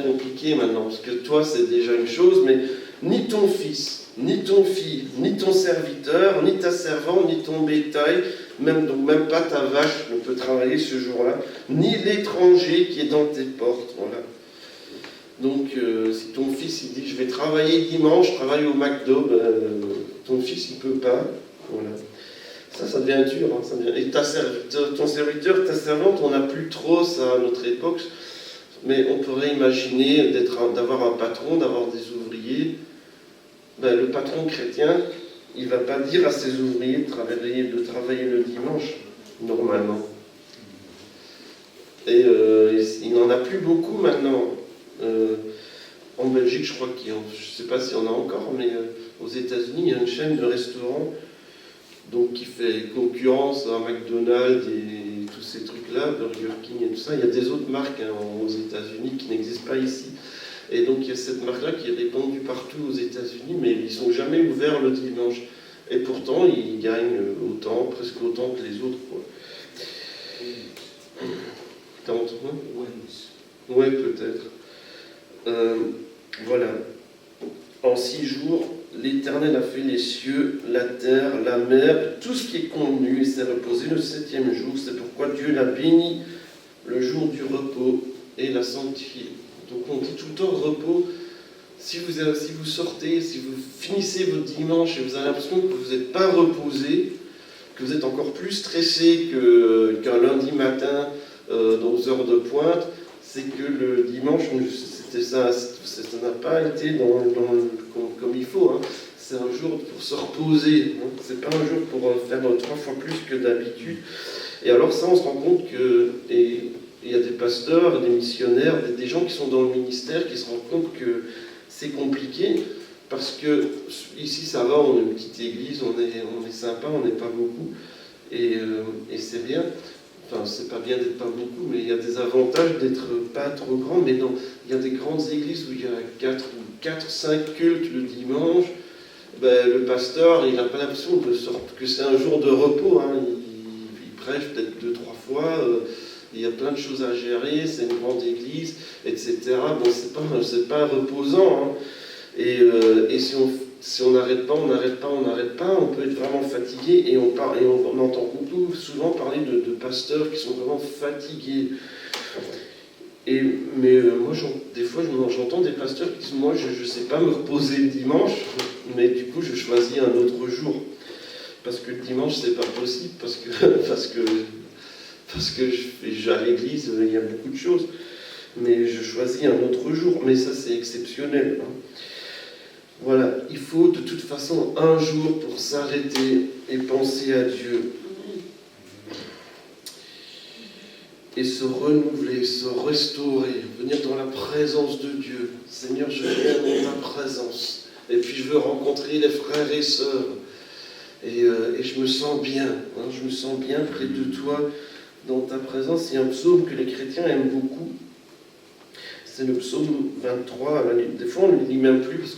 compliqué maintenant, parce que toi, c'est déjà une chose, mais ni ton fils, ni ton fille, ni ton serviteur, ni ta servante, ni ton bétail, même pas ta vache ne peut travailler ce jour-là, ni l'étranger qui est dans tes portes. Voilà. Donc, si ton fils il dit je vais travailler dimanche, je travaille au McDo, ton fils il ne peut pas. Voilà. Ça devient dur. Hein, ça devient... Et ton serviteur, ta servante, on n'a plus trop ça à notre époque. Mais on pourrait imaginer d'avoir un patron, d'avoir des ouvriers. Le patron chrétien, il ne va pas dire à ses ouvriers de travailler le dimanche, normalement. Et il n'en a plus beaucoup maintenant. En Belgique, je crois je ne sais pas s'il y en a encore, mais aux États-Unis, il y a une chaîne de restaurants qui fait concurrence à McDonald's et tous ces trucs-là, Burger King et tout ça. Il y a des autres marques aux États-Unis qui n'existent pas ici. Et donc il y a cette marque-là qui est répandue partout aux États-Unis, mais ils ne sont jamais ouverts le dimanche. Et pourtant, ils gagnent presque autant que les autres. Quoi. T'as entendu ? Ouais, peut-être. Voilà. En 6 jours, l'Éternel a fait les cieux, la terre, la mer, tout ce qui est contenu, et s'est reposé le 7e jour. C'est pourquoi Dieu l'a béni le jour du repos et la sanctifier. Donc on dit tout le temps repos. Si vous sortez, si vous finissez votre dimanche et vous avez l'impression que vous n'êtes pas reposé, que vous êtes encore plus stressé qu'un lundi matin dans aux heures de pointe, c'est que le dimanche, ça n'a pas été comme il faut. Hein. C'est un jour pour se reposer. Hein. C'est pas un jour pour faire 3 fois plus que d'habitude. Et alors ça, on se rend compte que il y a des pasteurs, des missionnaires, des gens qui sont dans le ministère qui se rendent compte que c'est compliqué parce que ici ça va, on est une petite église, on est sympa, on n'est pas beaucoup et c'est bien. Enfin, c'est pas bien d'être pas beaucoup, mais il y a des avantages d'être pas trop grand. Mais il y a des grandes églises où il y a 4-5 cultes le dimanche. Ben, le pasteur, il n'a pas l'impression que c'est un jour de repos. Hein. Il prêche peut-être 2-3 fois. Il y a plein de choses à gérer. C'est une grande église, etc. Bon, c'est pas reposant. Hein. Et si on n'arrête pas, on peut être vraiment fatigué et on entend beaucoup souvent parler de pasteurs qui sont vraiment fatigués. Mais moi, des fois, j'entends des pasteurs qui disent « Moi, je ne sais pas me reposer le dimanche, mais du coup, je choisis un autre jour. Parce que le dimanche, c'est pas possible, parce que à l'église, il y a beaucoup de choses. Mais je choisis un autre jour. Mais ça, c'est exceptionnel. Hein. Voilà, il faut de toute façon un jour pour s'arrêter et penser à Dieu. Et se renouveler, se restaurer, venir dans la présence de Dieu. Seigneur, je viens dans ta présence. Et puis je veux rencontrer les frères et sœurs. Et je me sens bien. Hein, je me sens bien près de toi, dans ta présence. Il y a un psaume que les chrétiens aiment beaucoup. C'est le psaume 23. Des fois, on ne le lit même plus parce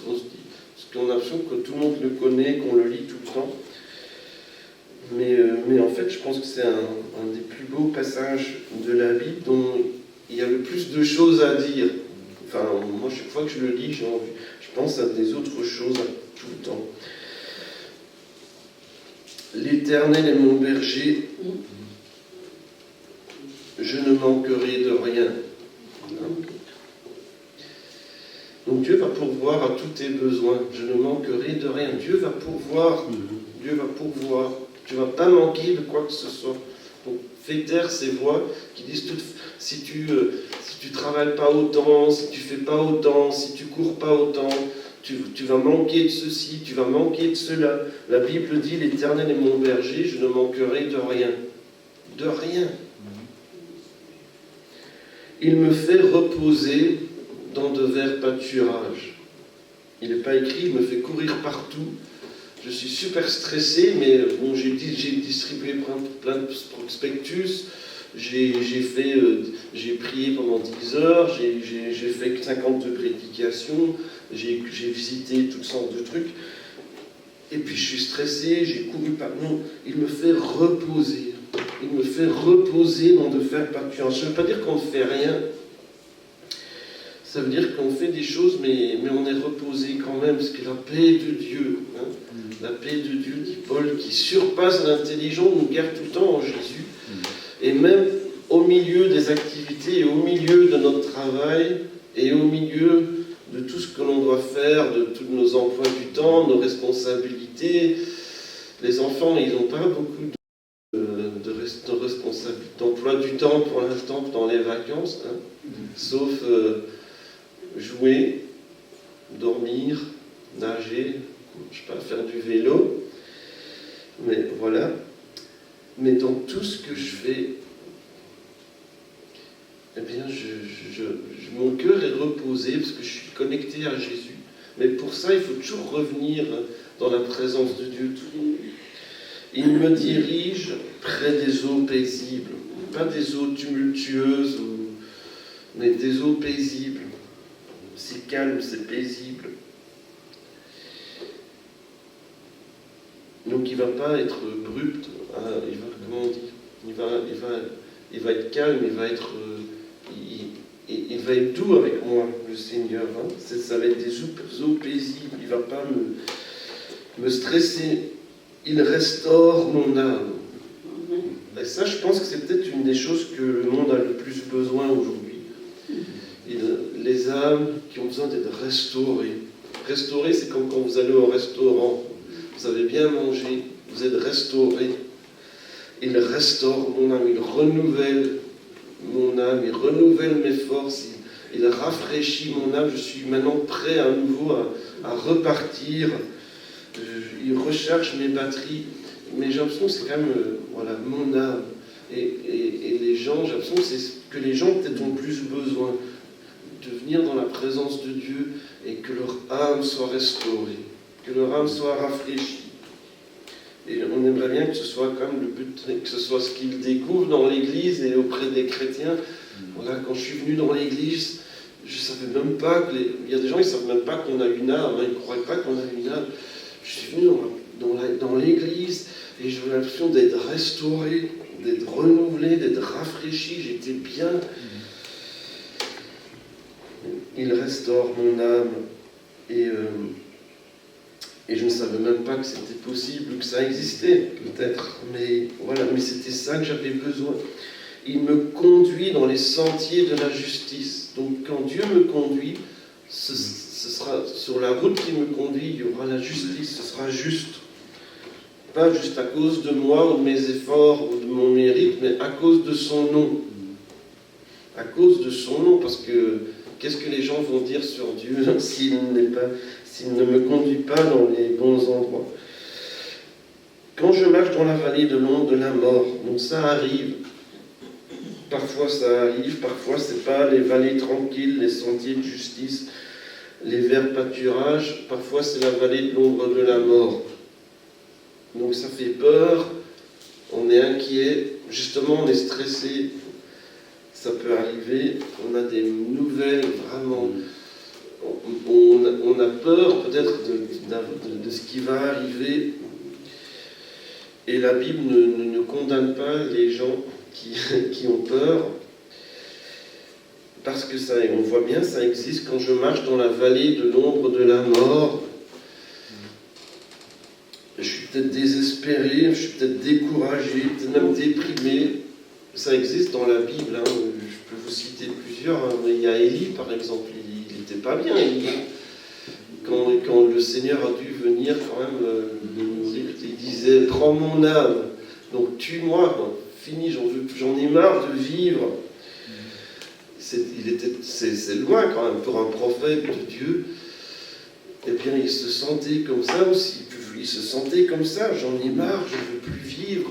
qu'on a l'impression que tout le monde le connaît, qu'on le lit tout le temps. Mais en fait, je pense que c'est un des plus beaux passages de la Bible dont il y a le plus de choses à dire. Enfin, moi, chaque fois que je le lis, je pense à des autres choses tout le temps. L'Éternel est mon berger, je ne manquerai de rien. Donc Dieu va pourvoir à tous tes besoins. Je ne manquerai de rien. Dieu va pourvoir. Dieu va pourvoir. Tu ne vas pas manquer de quoi que ce soit. Donc fais taire ces voix qui disent si tu travailles pas autant, si tu fais pas autant, si tu cours pas autant, tu vas manquer de ceci, tu vas manquer de cela. La Bible dit, l'Éternel est mon berger, je ne manquerai de rien. De rien. Il me fait reposer dans de verts pâturages. Il n'est pas écrit, il me fait courir partout. Je suis super stressé, mais bon, j'ai distribué plein de prospectus, j'ai prié pendant 10 heures, j'ai fait 52 prédications, j'ai visité toutes sortes de trucs, et puis je suis stressé, j'ai couru par... Non, il me fait reposer. Il me fait reposer dans de verts pâturages. Ça ne veut pas dire qu'on ne fait rien. Ça veut dire qu'on fait des choses, mais on est reposé quand même, parce que la paix de Dieu, hein, la paix de Dieu, dit Paul, qui surpasse l'intelligence, nous garde tout le temps en Jésus. Et même au milieu des activités, et au milieu de notre travail, et au milieu de tout ce que l'on doit faire, de tous nos emplois du temps, nos responsabilités. Les enfants, ils n'ont pas beaucoup de responsabilités, d'emploi du temps pour l'instant dans les vacances, hein, sauf... jouer, dormir, nager, je sais pas, faire du vélo, mais voilà. Mais dans tout ce que je fais, eh bien, mon cœur est reposé parce que je suis connecté à Jésus. Mais pour ça, il faut toujours revenir dans la présence de Dieu. Il me dirige près des eaux paisibles, pas des eaux tumultueuses, mais des eaux paisibles. C'est calme, c'est paisible. Donc il ne va pas être abrupt, hein, il va être calme, il va être doux avec moi, le Seigneur. Hein. Ça va être des eaux paisibles, il ne va pas me stresser. Il restaure mon âme. Et ça, je pense que c'est peut-être une des choses que le monde a le plus besoin aujourd'hui. les âmes qui ont besoin d'être restaurées. Restaurer, c'est comme quand vous allez au restaurant. Vous avez bien mangé, vous êtes restauré. Il restaure mon âme, il renouvelle mon âme, il renouvelle mes forces, il rafraîchit mon âme. Je suis maintenant prêt à nouveau à repartir. Il recharge mes batteries. Mais j'ai l'impression que c'est quand même voilà, mon âme. Et les gens, j'ai l'impression que c'est ce que les gens peut-être ont plus besoin. De venir dans la présence de Dieu et que leur âme soit restaurée, que leur âme soit rafraîchie. Et on aimerait bien que ce soit quand même le but, que ce soit ce qu'ils découvrent dans l'Église et auprès des chrétiens. Voilà, quand je suis venu dans l'Église, je ne savais même pas que il y a des gens qui ne savent même pas qu'on a une âme, hein, ils ne croient pas qu'on a une âme. Je suis venu dans l'Église et j'avais l'impression d'être restauré, d'être renouvelé, d'être rafraîchi, j'étais bien. Il restaure mon âme et je ne savais même pas que c'était possible, que ça existait peut-être, mais voilà, mais c'était ça que j'avais besoin. Il me conduit dans les sentiers de la justice. Donc quand Dieu me conduit, ce sera sur la route qui me conduit, il y aura la justice, ce sera juste. Pas juste à cause de moi ou de mes efforts ou de mon mérite, mais à cause de son nom. À cause de son nom, parce que qu'est-ce que les gens vont dire sur Dieu s'il ne me conduit pas dans les bons endroits? Quand je marche dans la vallée de l'ombre de la mort, donc ça arrive. Parfois ça arrive, parfois c'est pas les vallées tranquilles, les sentiers de justice, les verts pâturages, parfois c'est la vallée de l'ombre de la mort. Donc ça fait peur, on est inquiet, justement on est stressé, ça peut arriver, on a des nouvelles vraiment, on a peur peut-être de ce qui va arriver, et la Bible ne condamne pas les gens qui ont peur, parce que ça, on voit bien, ça existe. Quand je marche dans la vallée de l'ombre de la mort, je suis peut-être désespéré, je suis peut-être découragé, peut-être même déprimé. Ça existe dans la Bible, hein. Je peux vous citer plusieurs. Hein. Il y a Élie, par exemple, il n'était pas bien, Élie. Quand le Seigneur a dû venir quand même le nourrir, il disait « Prends mon âme, donc tue-moi, fini, j'en ai marre de vivre. » C'est loin quand même pour un prophète de Dieu. Eh bien, il se sentait comme ça aussi. Il se sentait comme ça, j'en ai marre, je ne veux plus vivre.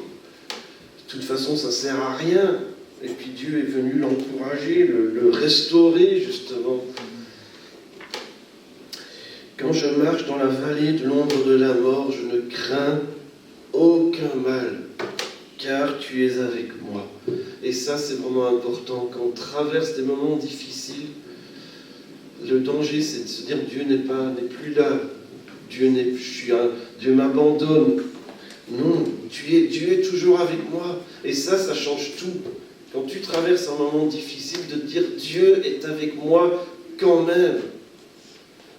De toute façon, ça ne sert à rien. Et puis Dieu est venu l'encourager, le restaurer, justement. Quand je marche dans la vallée de l'ombre de la mort, je ne crains aucun mal, car tu es avec moi. Et ça, c'est vraiment important. Quand on traverse des moments difficiles, le danger, c'est de se dire Dieu n'est plus là. Dieu m'abandonne. Non, Dieu est toujours avec moi. Et ça change tout. Quand tu traverses un moment difficile, de dire Dieu est avec moi quand même.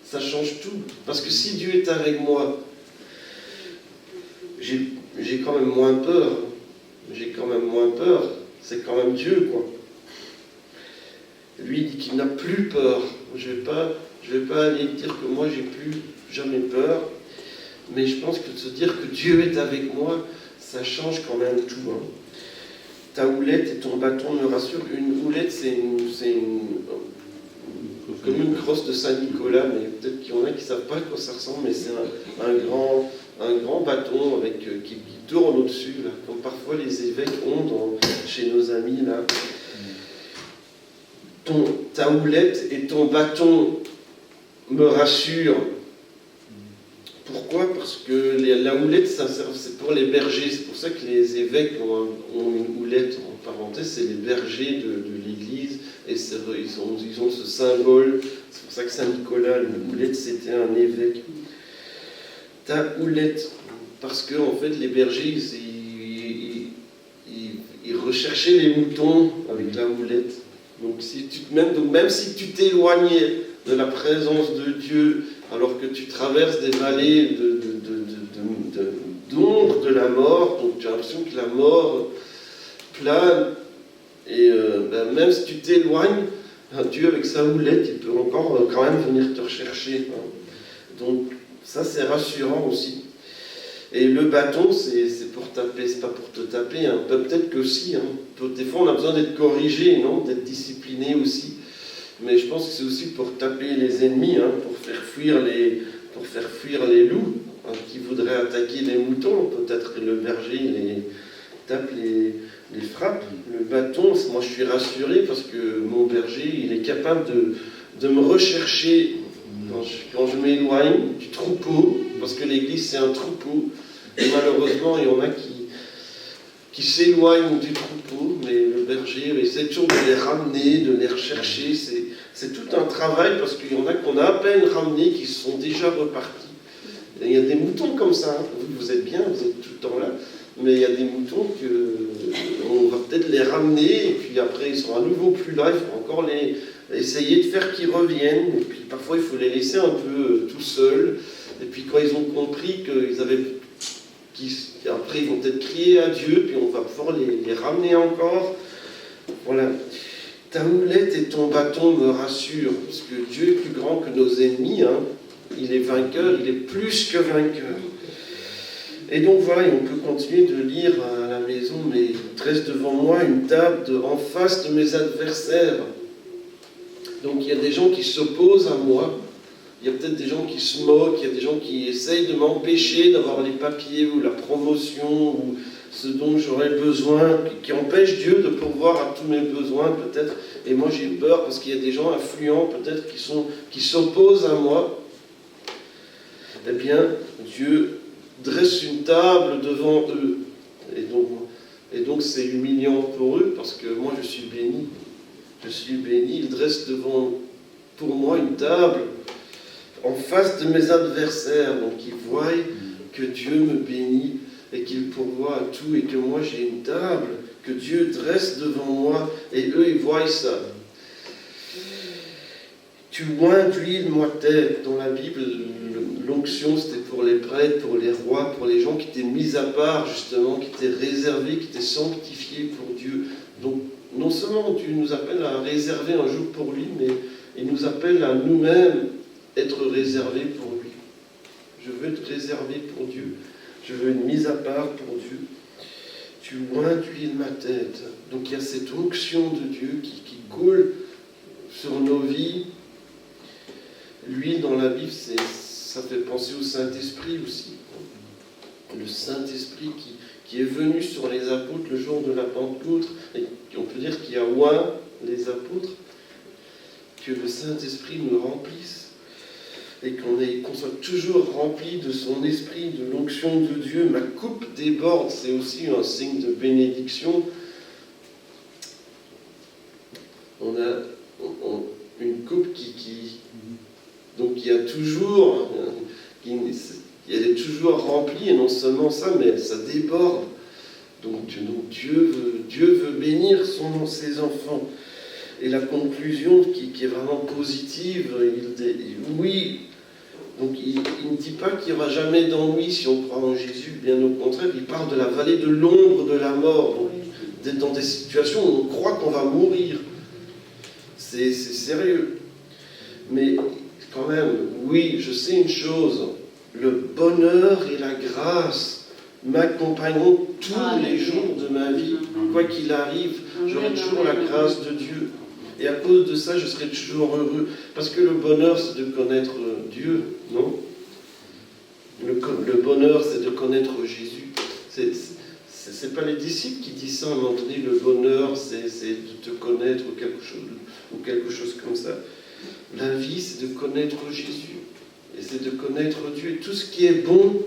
Ça change tout. Parce que si Dieu est avec moi, j'ai quand même moins peur. J'ai quand même moins peur. C'est quand même Dieu, quoi. Lui, il dit qu'il n'a plus peur. Je vais pas aller dire que moi, j'ai plus jamais peur. Mais je pense que de se dire que Dieu est avec moi, ça change quand même tout. Hein. Ta houlette et ton bâton me rassurent. Une houlette, c'est comme une crosse de Saint-Nicolas, mais peut-être qu'il y en a qui ne savent pas à quoi ça ressemble, mais c'est un grand bâton qui tourne au-dessus, là, comme parfois les évêques ont chez nos amis. Là. Ta houlette et ton bâton me rassurent. Pourquoi? Parce que la houlette, c'est pour les bergers. C'est pour ça que les évêques ont une houlette, en parenthèse, c'est les bergers de l'Église, et ils ont ce symbole. C'est pour ça que Saint-Nicolas, la houlette, c'était un évêque. Ta houlette, parce que en fait, les bergers, ils recherchaient les moutons avec la houlette. Donc même si tu t'éloignais de la présence de Dieu, alors que tu traverses des vallées d'ombre de la mort, donc tu as l'impression que la mort plane, et même si tu t'éloignes, Dieu, avec sa houlette, il peut encore quand même venir te rechercher. Donc, ça, c'est rassurant aussi. Et le bâton, c'est pour taper, c'est pas pour te taper. Peut-être que si. Des fois, on a besoin d'être corrigé, non, d'être discipliné aussi. Mais je pense que c'est aussi pour taper les ennemis, pour faire fuir les loups qui voudraient attaquer les moutons. Peut-être que le berger les tape, les frappe. Le bâton, moi je suis rassuré parce que mon berger, il est capable de me rechercher quand je m'éloigne du troupeau, parce que l'église c'est un troupeau. Et malheureusement, il y en a qui s'éloignent du troupeau, mais le berger essaie toujours de les ramener, de les rechercher. C'est tout un travail parce qu'il y en a qu'on a à peine ramenés qui sont déjà repartis. Et il y a des moutons comme ça. Vous êtes bien, vous êtes tout le temps là, mais il y a des moutons qu'on va peut-être les ramener et puis après ils sont à nouveau plus là. Il faut encore essayer de faire qu'ils reviennent. Et puis parfois il faut les laisser un peu tout seuls. Et puis quand ils ont compris après ils vont peut-être crier à Dieu, puis on va pouvoir les ramener encore. Voilà. Ta houlette et ton bâton me rassurent, parce que Dieu est plus grand que nos ennemis, il est vainqueur, il est plus que vainqueur. Et donc voilà, on peut continuer de lire à la maison, mais il dresse devant moi une table en face de mes adversaires. Donc il y a des gens qui s'opposent à moi. Il y a peut-être des gens qui se moquent, il y a des gens qui essayent de m'empêcher d'avoir les papiers ou la promotion ou ce dont j'aurais besoin, qui empêchent Dieu de pourvoir à tous mes besoins peut-être. Et moi j'ai peur parce qu'il y a des gens influents peut-être qui s'opposent à moi. Eh bien, Dieu dresse une table devant eux. Et donc c'est humiliant pour eux parce que moi je suis béni. Je suis béni, il dresse pour moi une table en face de mes adversaires, donc ils voient que Dieu me bénit et qu'il pourvoit à tout et que moi j'ai une table que Dieu dresse devant moi et eux ils voient ça. Tu oins d'huile ma tête. Dans la Bible, l'onction c'était pour les prêtres, pour les rois, pour les gens qui étaient mis à part justement, qui étaient réservés, qui étaient sanctifiés pour Dieu. Donc non seulement Dieu nous appelle à réserver un jour pour lui, mais il nous appelle à nous-mêmes être réservé pour lui. Je veux être réservé pour Dieu. Je veux une mise à part pour Dieu. Tu oins d'huile ma tête. Donc il y a cette onction de Dieu qui coule sur nos vies. L'huile dans la Bible, ça fait penser au Saint-Esprit aussi. Le Saint-Esprit qui est venu sur les apôtres le jour de la Pentecôte. Et on peut dire qu'il y a oint les apôtres. Que le Saint-Esprit nous remplisse. Et qu'on soit toujours rempli de son esprit, de l'onction de Dieu. Ma coupe déborde, c'est aussi un signe de bénédiction. On a une coupe donc il y a toujours, elle est toujours remplie, et non seulement ça, mais ça déborde. Donc Dieu veut bénir ses enfants. Et la conclusion qui est vraiment positive, oui. Donc il ne dit pas qu'il n'y aura jamais d'ennui si on croit en Jésus, bien au contraire, il parle de la vallée de l'ombre de la mort, donc d'être dans des situations où on croit qu'on va mourir. C'est sérieux. Mais quand même, oui, je sais une chose, le bonheur et la grâce m'accompagneront tous les jours de ma vie. Quoi qu'il arrive, j'aurai toujours la grâce de Dieu. Et à cause de ça, je serai toujours heureux. Parce que le bonheur, c'est de connaître Dieu, non ? Le bonheur, c'est de connaître Jésus. C'est pas les disciples qui disent ça à un moment donné. Le bonheur, c'est de te connaître ou quelque chose comme ça. La vie, c'est de connaître Jésus. Et c'est de connaître Dieu. Et tout ce qui est bon,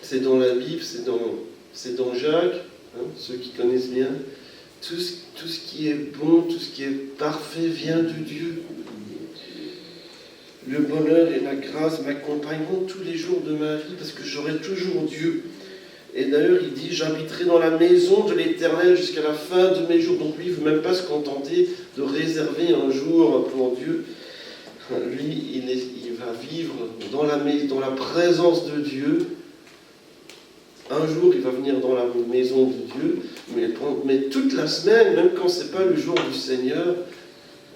c'est dans la Bible, c'est dans Jacques, ceux qui connaissent bien. Tout ce qui est bon, tout ce qui est parfait vient de Dieu. Le bonheur et la grâce m'accompagneront tous les jours de ma vie parce que j'aurai toujours Dieu. Et d'ailleurs, il dit, j'habiterai dans la maison de l'Éternel jusqu'à la fin de mes jours. Donc lui, il ne veut même pas se contenter de réserver un jour pour Dieu. Lui, il va vivre dans la présence de Dieu un jour il va venir dans la maison de Dieu, mais toute la semaine, même quand ce n'est pas le jour du Seigneur,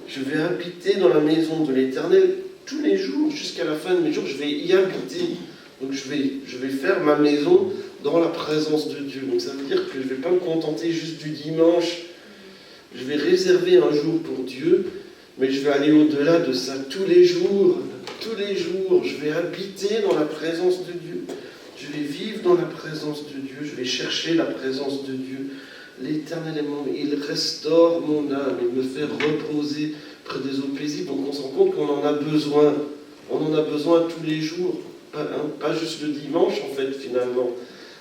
je vais habiter dans la maison de l'Éternel tous les jours, jusqu'à la fin de mes jours, je vais y habiter. Donc je vais faire ma maison dans la présence de Dieu. Donc ça veut dire que je ne vais pas me contenter juste du dimanche. Je vais réserver un jour pour Dieu, mais je vais aller au-delà de ça tous les jours. Tous les jours, je vais habiter dans la présence de Dieu. Je vais vivre dans la présence de Dieu. Je vais chercher la présence de Dieu. L'Éternel est mon... Il restaure mon âme. Il me fait reposer près des eaux paisibles. Donc on se rend compte qu'on en a besoin. On en a besoin tous les jours. Pas juste le dimanche, en fait, finalement.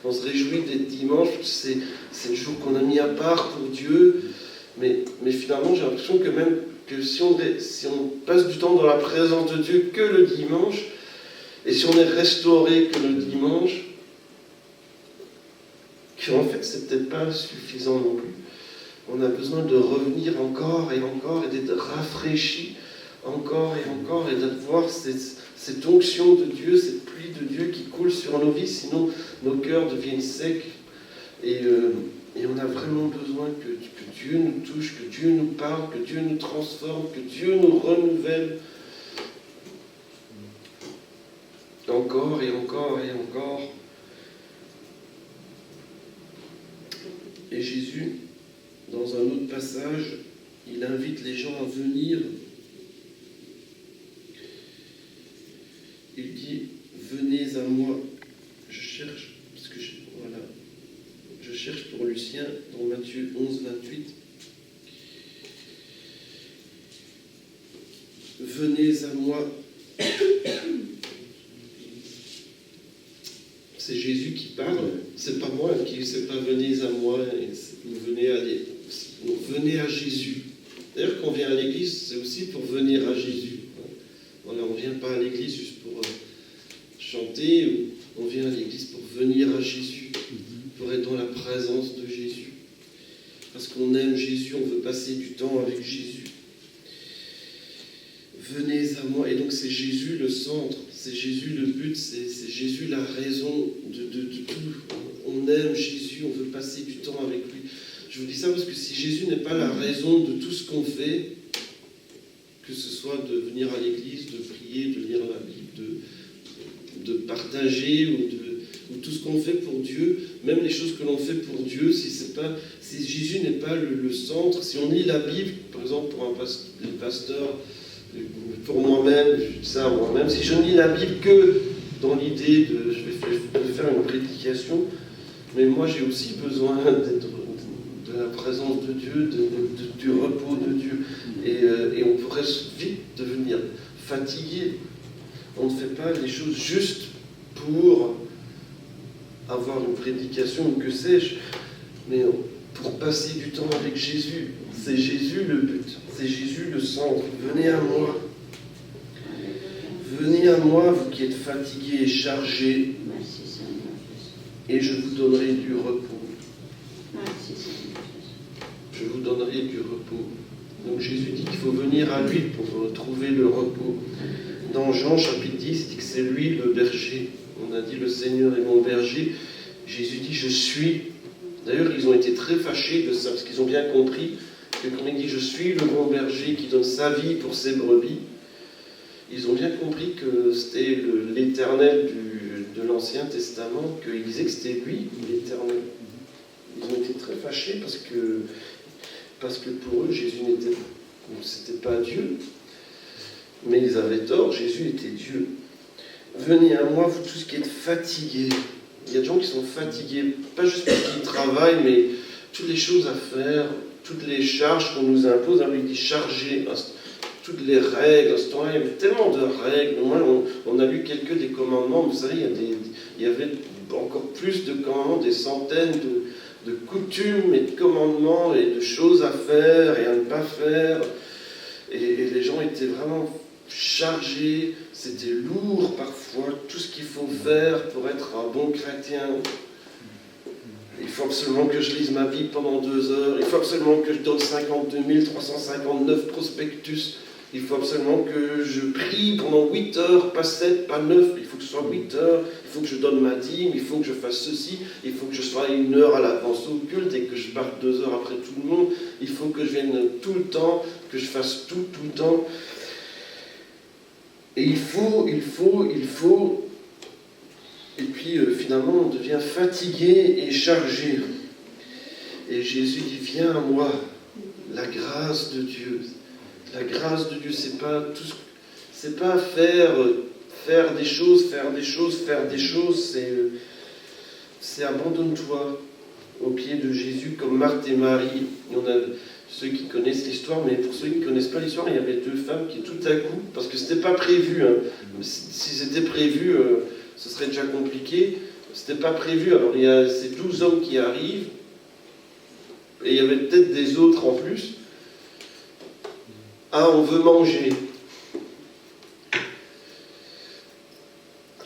On se réjouit d'être dimanche. C'est le jour qu'on a mis à part pour Dieu. Mais finalement, j'ai l'impression que même que si on passe du temps dans la présence de Dieu que le dimanche, et si on est restauré que le dimanche, qu'en fait, c'est peut-être pas suffisant non plus. On a besoin de revenir encore et d'être rafraîchi encore et d'avoir cette onction de Dieu, cette pluie de Dieu qui coule sur nos vies, sinon nos cœurs deviennent secs. Et on a vraiment besoin que Dieu nous touche, que Dieu nous parle, que Dieu nous transforme, que Dieu nous renouvelle. Encore et encore. Et Jésus, dans un autre passage, il invite les gens à venir. Il dit, venez à moi. Je cherche pour Lucien dans Matthieu 11, 28. Venez à moi. C'est Jésus qui parle, c'est pas moi c'est pas venez à moi, venez à Jésus. D'ailleurs, quand on vient à l'église, c'est aussi pour venir à Jésus. Voilà, on ne vient pas à l'église juste pour chanter, on vient à l'église pour venir à Jésus, pour être dans la présence de Jésus. Parce qu'on aime Jésus, on veut passer du temps avec Jésus. Venez à moi, et donc c'est Jésus le centre, c'est Jésus le but, c'est Jésus la raison de tout. On aime Jésus, on veut passer du temps avec lui. Je vous dis ça parce que si Jésus n'est pas la raison de tout ce qu'on fait, que ce soit de venir à l'église, de prier, de lire la Bible, de partager ou tout ce qu'on fait pour Dieu, même les choses que l'on fait pour Dieu, si Jésus n'est pas le centre, si on lit la Bible, par exemple pour les pasteurs, pour moi-même, si je lis la Bible que dans l'idée de je vais faire une prédication, mais moi j'ai aussi besoin de la présence de Dieu, du repos de Dieu, et on pourrait vite devenir fatigué. On ne fait pas les choses juste pour avoir une prédication ou que sais-je, mais pour passer du temps avec Jésus. C'est Jésus le but, c'est Jésus le centre. Venez à moi. Venez à moi, vous qui êtes fatigués et chargés, et je vous donnerai du repos. Je vous donnerai du repos. Donc Jésus dit qu'il faut venir à lui pour trouver le repos. Dans Jean chapitre 10, il dit que c'est lui le berger. On a dit le Seigneur est mon berger. Jésus dit je suis. D'ailleurs, ils ont été très fâchés de ça, parce qu'ils ont bien compris que quand il dit je suis le bon berger qui donne sa vie pour ses brebis, ils ont bien compris que c'était l'Éternel de l'Ancien Testament, qu'il disait que c'était lui, l'Éternel. Ils ont été très fâchés parce que pour eux, Jésus c'était pas Dieu, mais ils avaient tort, Jésus était Dieu. Venez à moi, vous tous qui êtes fatigués. Il y a des gens qui sont fatigués, pas juste parce qu'ils travaillent, mais toutes les choses à faire, toutes les charges qu'on nous impose. Alors il dit chargé, toutes les règles. À ce temps-là, il y avait tellement de règles. Moi, on a lu quelques des commandements. Vous savez, il y avait encore plus de commandements, des centaines de coutumes et de commandements et de choses à faire et à ne pas faire. Et les gens étaient vraiment chargés, c'était lourd parfois, tout ce qu'il faut faire pour être un bon chrétien. Il faut absolument que je lise ma Bible pendant 2 heures, il faut absolument que je donne 52 359 prospectus Il faut absolument que je prie pendant 8 heures, pas 7, pas 9. Il faut que ce soit 8 heures. Il faut que je donne ma dîme. Il faut que je fasse ceci. Il faut que je sois 1 heure à l'avance au culte et que je parte 2 heures après tout le monde. Il faut que je vienne tout le temps, que je fasse tout le temps. Et il faut. Et puis finalement, on devient fatigué et chargé. Et Jésus dit, viens à moi, la grâce de Dieu. La grâce de Dieu, c'est pas faire des choses, c'est abandonne-toi aux pieds de Jésus comme Marthe et Marie. Il y en a ceux qui connaissent l'histoire, mais pour ceux qui ne connaissent pas l'histoire, il y avait 2 femmes qui tout à coup, parce que c'était pas prévu, hein. Si c'était prévu, ce serait déjà compliqué. C'était pas prévu. Alors il y a ces 12 hommes qui arrivent, et il y avait peut-être des autres en plus. Ah, on veut manger.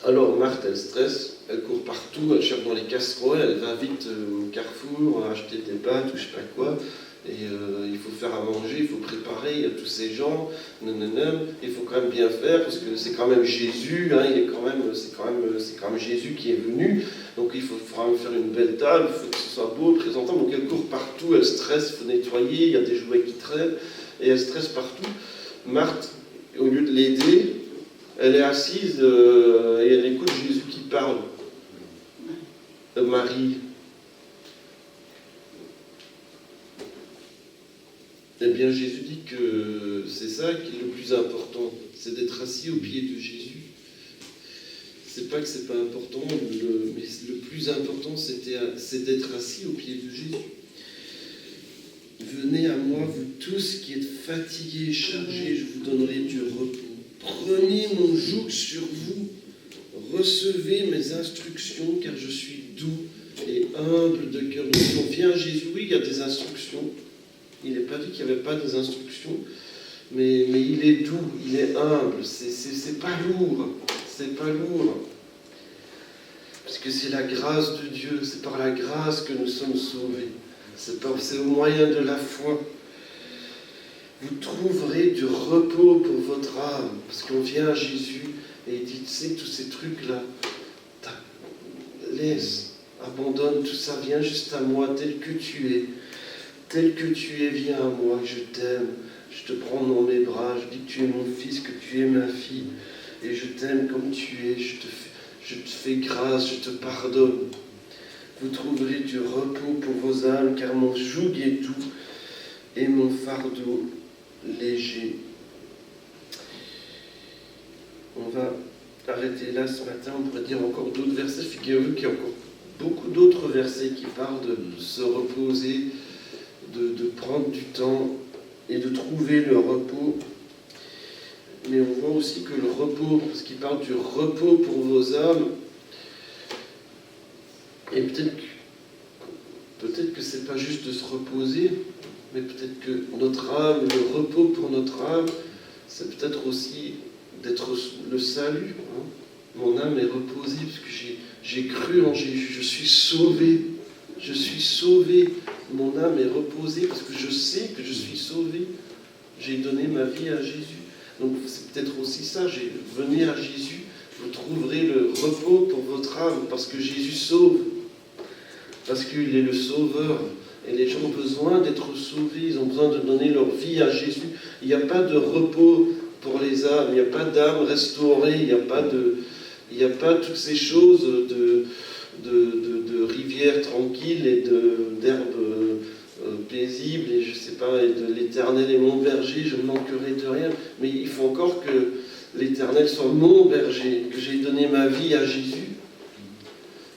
Alors Marthe, elle stresse, elle court partout, elle cherche dans les casseroles, elle va vite au Carrefour, acheter des pâtes ou je sais pas quoi. Et il faut faire à manger, il faut préparer, il y a tous ces gens, il faut quand même bien faire, parce que c'est quand même Jésus, hein, c'est quand même Jésus qui est venu, donc il faut quand même faire une belle table, il faut que ce soit beau, présentable, donc elle court partout, elle stresse, il faut nettoyer, il y a des jouets qui traînent, et elle stresse partout. Marthe, au lieu de l'aider, elle est assise et elle écoute Jésus qui parle. Marie. Eh bien, Jésus dit que c'est ça qui est le plus important, c'est d'être assis au pied de Jésus. C'est pas que c'est pas important, mais le plus important, c'est d'être assis au pied de Jésus. Venez à moi, vous tous qui êtes fatigués et chargés, je vous donnerai du repos. Prenez mon joug sur vous, recevez mes instructions, car je suis doux et humble de cœur. Donc, si on vient à Jésus, oui, il y a des instructions. Il n'est pas dit qu'il n'y avait pas des instructions, mais il est doux, il est humble, c'est pas lourd, parce que c'est la grâce de Dieu, c'est par la grâce que nous sommes sauvés, c'est au moyen de la foi. Vous trouverez du repos pour votre âme, parce qu'on vient à Jésus et il dit, tu sais, tous ces trucs-là, laisse, abandonne tout ça, viens juste à moi tel que tu es. Tel que tu es, viens à moi, je t'aime, je te prends dans mes bras, je dis que tu es mon fils, que tu es ma fille, et je t'aime comme tu es, je te fais grâce, je te pardonne. Vous trouverez du repos pour vos âmes, car mon joug est doux et mon fardeau léger. On va arrêter là ce matin, on pourrait dire encore d'autres versets, figurez-vous qu'il y a encore beaucoup d'autres versets qui parlent de se reposer, de prendre du temps et de trouver le repos. Mais on voit aussi que le repos, parce qu'il parle du repos pour vos âmes, et peut-être que c'est pas juste de se reposer, mais peut-être que notre âme, le repos pour notre âme, c'est peut-être aussi d'être le salut. Hein. Mon âme est reposée parce que j'ai cru en Jésus, je suis sauvé. Mon âme est reposée parce que je sais que je suis sauvé. J'ai donné ma vie à Jésus. Donc c'est peut-être aussi ça, venez à Jésus, vous trouverez le repos pour votre âme parce que Jésus sauve. Parce qu'il est le sauveur. Et les gens ont besoin d'être sauvés, ils ont besoin de donner leur vie à Jésus. Il n'y a pas de repos pour les âmes, il n'y a pas d'âme restaurée, il n'y a pas toutes ces choses de rivières tranquilles et d'herbes paisibles, et je sais pas, et de l'Éternel est mon berger, je ne manquerai de rien. Mais il faut encore que l'Éternel soit mon berger, que j'ai donné ma vie à Jésus.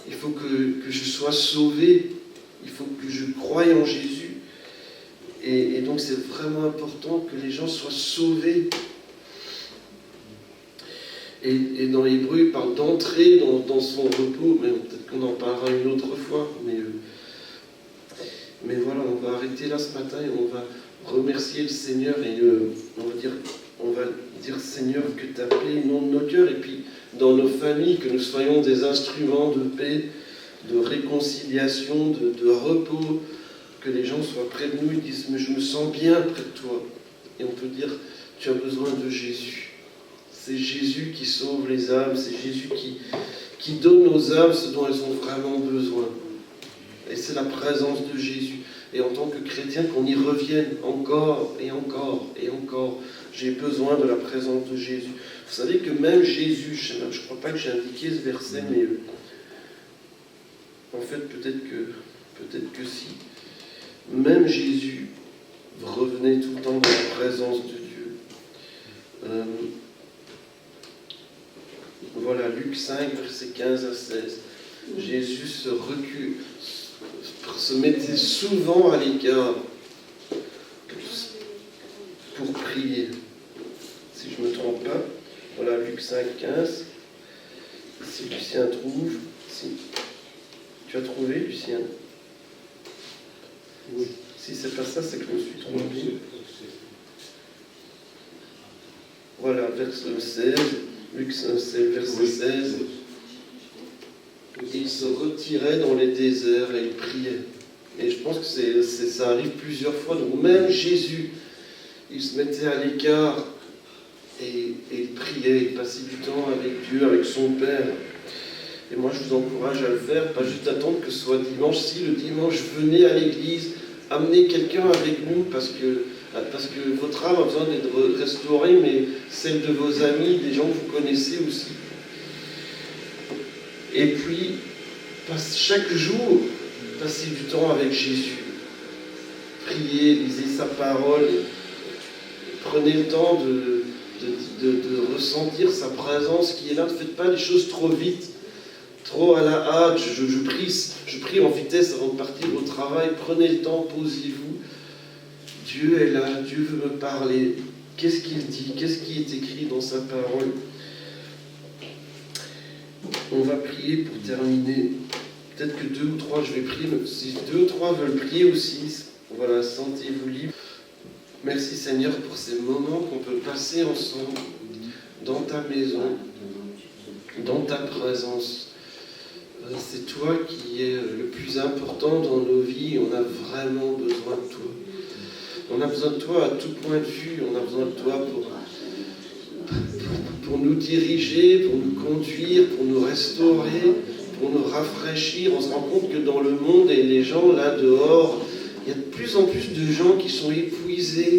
Il faut que je sois sauvé, il faut que je croie en Jésus. Et donc c'est vraiment important que les gens soient sauvés. Et dans l'Hébreu, il parle d'entrer dans son repos, mais peut-être qu'on en parlera une autre fois. Mais voilà, on va arrêter là ce matin et on va remercier le Seigneur et on va dire Seigneur que ta paix inonde nos cœurs, et puis dans nos familles, que nous soyons des instruments de paix, de réconciliation, de repos, que les gens soient près de nous et disent mais je me sens bien près de toi. Et on peut dire tu as besoin de Jésus. C'est Jésus qui sauve les âmes, c'est Jésus qui donne aux âmes ce dont elles ont vraiment besoin. Et c'est la présence de Jésus. Et en tant que chrétien, qu'on y revienne encore et encore et encore. J'ai besoin de la présence de Jésus. Vous savez que même Jésus, je ne crois pas que j'ai indiqué ce verset, mais en fait peut-être que si. Même Jésus revenait tout le temps dans la présence de Dieu. Voilà, Luc 5, versets 15 à 16. Jésus se mettait souvent à l'écart pour prier. Si je ne me trompe pas, voilà Luc 5, 15. Si Lucien trouve, si tu as trouvé, Lucien? Oui. Si c'est pas ça, c'est que je me suis trompé. Voilà, verset 16, Luc 5, verset 16. Il se retirait dans les déserts et il priait. Et je pense que ça arrive plusieurs fois. Donc même Jésus, il se mettait à l'écart et il priait, il passait du temps avec Dieu, avec son Père. Et moi, je vous encourage à le faire, pas juste attendre que ce soit dimanche. Si le dimanche, venez à l'église, amenez quelqu'un avec nous, parce que votre âme a besoin d'être restaurée, mais celle de vos amis, des gens que vous connaissez aussi. Et puis, chaque jour, passez du temps avec Jésus. Priez, lisez sa parole, prenez le temps de ressentir sa présence qui est là. Ne faites pas les choses trop vite, trop à la hâte. Je prie en vitesse avant de partir au travail. Prenez le temps, posez-vous. Dieu est là, Dieu veut me parler. Qu'est-ce qu'il dit? Qu'est-ce qui est écrit dans sa parole? On va prier pour terminer. Peut-être que 2 ou 3, je vais prier. Si 2 ou 3 veulent prier aussi, voilà, sentez-vous libre. Merci Seigneur pour ces moments qu'on peut passer ensemble dans ta maison, dans ta présence. C'est toi qui es le plus important dans nos vies. On a vraiment besoin de toi. On a besoin de toi à tout point de vue. On a besoin de toi pour nous diriger, pour nous conduire, pour nous restaurer, pour nous rafraîchir. On se rend compte que dans le monde et les gens là dehors, il y a de plus en plus de gens qui sont épuisés,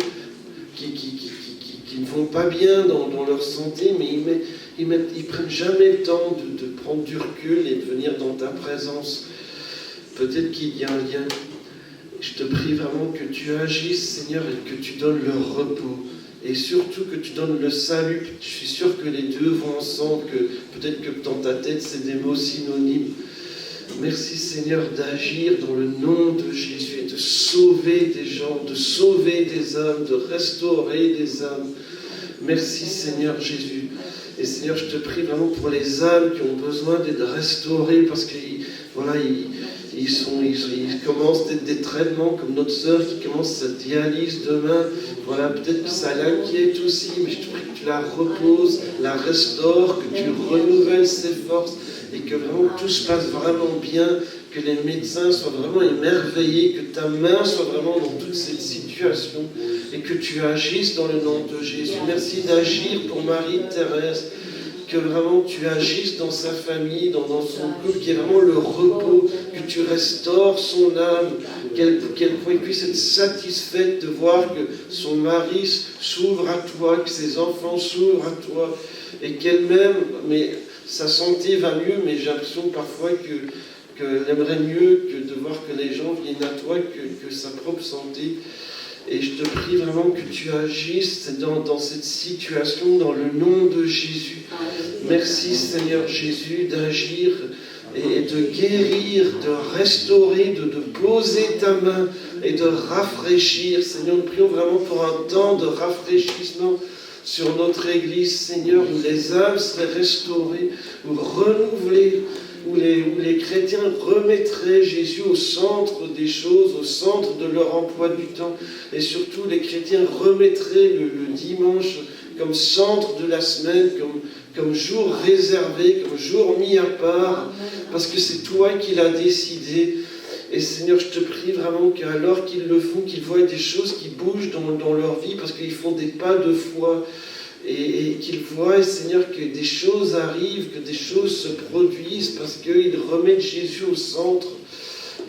qui ne vont pas bien dans leur santé, mais ils prennent jamais le temps de prendre du recul et de venir dans ta présence. Peut-être qu'il y a un lien. Je te prie vraiment que tu agisses, Seigneur, et que tu donnes le repos. Et surtout que tu donnes le salut. Je suis sûr que les deux vont ensemble, que peut-être que dans ta tête, c'est des mots synonymes. Merci Seigneur d'agir dans le nom de Jésus et de sauver des gens, de sauver des âmes, de restaurer des âmes. Merci Seigneur Jésus. Et Seigneur, je te prie vraiment pour les âmes qui ont besoin d'être restaurées parce qu'ils commencent peut-être des traitements comme notre sœur qui commence sa dialyse demain. Voilà, peut-être que ça l'inquiète aussi, mais je te prie que tu la reposes, la restaures, que tu renouvelles ses forces et que vraiment tout se passe vraiment bien, que les médecins soient vraiment émerveillés, que ta main soit vraiment dans toute cette situation et que tu agisses dans le nom de Jésus. Merci d'agir pour Marie-Thérèse, que vraiment tu agisses dans sa famille, dans son couple, qu'il y ait vraiment le repos, que tu restaures son âme, qu'elle puisse être satisfaite de voir que son mari s'ouvre à toi, que ses enfants s'ouvrent à toi, et qu'elle-même, mais sa santé va mieux, mais j'ai l'impression parfois qu'elle aimerait mieux que de voir que les gens viennent à toi que sa propre santé. Et je te prie vraiment que tu agisses dans cette situation, dans le nom de Jésus. Merci Seigneur Jésus d'agir et de guérir, de restaurer, de poser ta main et de rafraîchir. Seigneur, nous prions vraiment pour un temps de rafraîchissement sur notre Église, Seigneur, où les âmes seraient restaurées, ou renouvelées, où les chrétiens remettraient Jésus au centre des choses, au centre de leur emploi du temps, et surtout les chrétiens remettraient le dimanche comme centre de la semaine, comme jour réservé, comme jour mis à part, parce que c'est toi qui l'as décidé. Et Seigneur, je te prie vraiment qu'alors qu'ils le font, qu'ils voient des choses qui bougent dans leur vie parce qu'ils font des pas de foi. Et qu'ils voient, Seigneur, que des choses arrivent, que des choses se produisent parce qu'ils remettent Jésus au centre.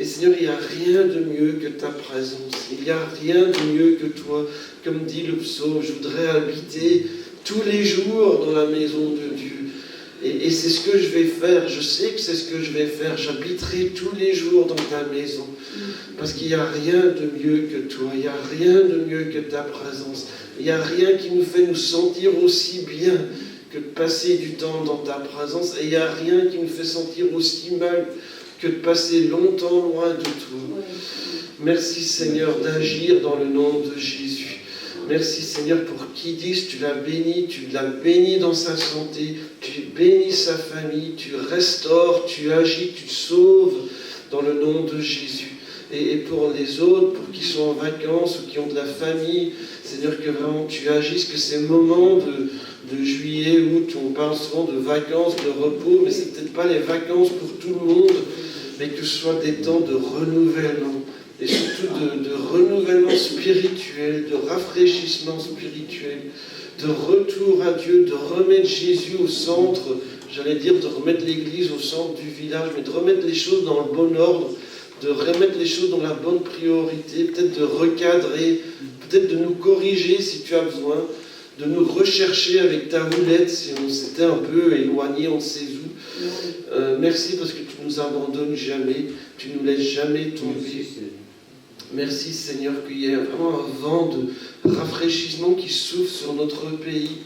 Et Seigneur, il n'y a rien de mieux que ta présence. Il n'y a rien de mieux que toi. Comme dit le psaume, je voudrais habiter tous les jours dans la maison de Dieu. Et c'est ce que je vais faire. Je sais que c'est ce que je vais faire. J'habiterai tous les jours dans ta maison. Parce qu'il n'y a rien de mieux que toi. Il n'y a rien de mieux que ta présence. Il n'y a rien qui nous fait nous sentir aussi bien que de passer du temps dans ta présence. Et il n'y a rien qui nous fait sentir aussi mal que de passer longtemps loin de toi. Merci Seigneur d'agir dans le nom de Jésus. Merci Seigneur pour qui disent, tu l'as béni dans sa santé, tu bénis sa famille, tu restaures, tu agis, tu sauves dans le nom de Jésus. Et pour les autres, pour qui sont en vacances ou qui ont de la famille, Seigneur, que vraiment tu agisses, que ces moments de juillet, août, on parle souvent de vacances, de repos, mais c'est peut-être pas les vacances pour tout le monde, mais que ce soit des temps de renouvellement. Et surtout de renouvellement spirituel, de rafraîchissement spirituel, de retour à Dieu, de remettre Jésus au centre, j'allais dire de remettre l'Église au centre du village, mais de remettre les choses dans le bon ordre, de remettre les choses dans la bonne priorité, peut-être de recadrer, peut-être de nous corriger si tu as besoin, de nous rechercher avec ta houlette si on s'était un peu éloigné, on ne sait où. Merci parce que tu ne nous abandonnes jamais, tu ne nous laisses jamais tomber. Merci Seigneur qu'il y ait vraiment un vent de rafraîchissement qui souffle sur notre pays.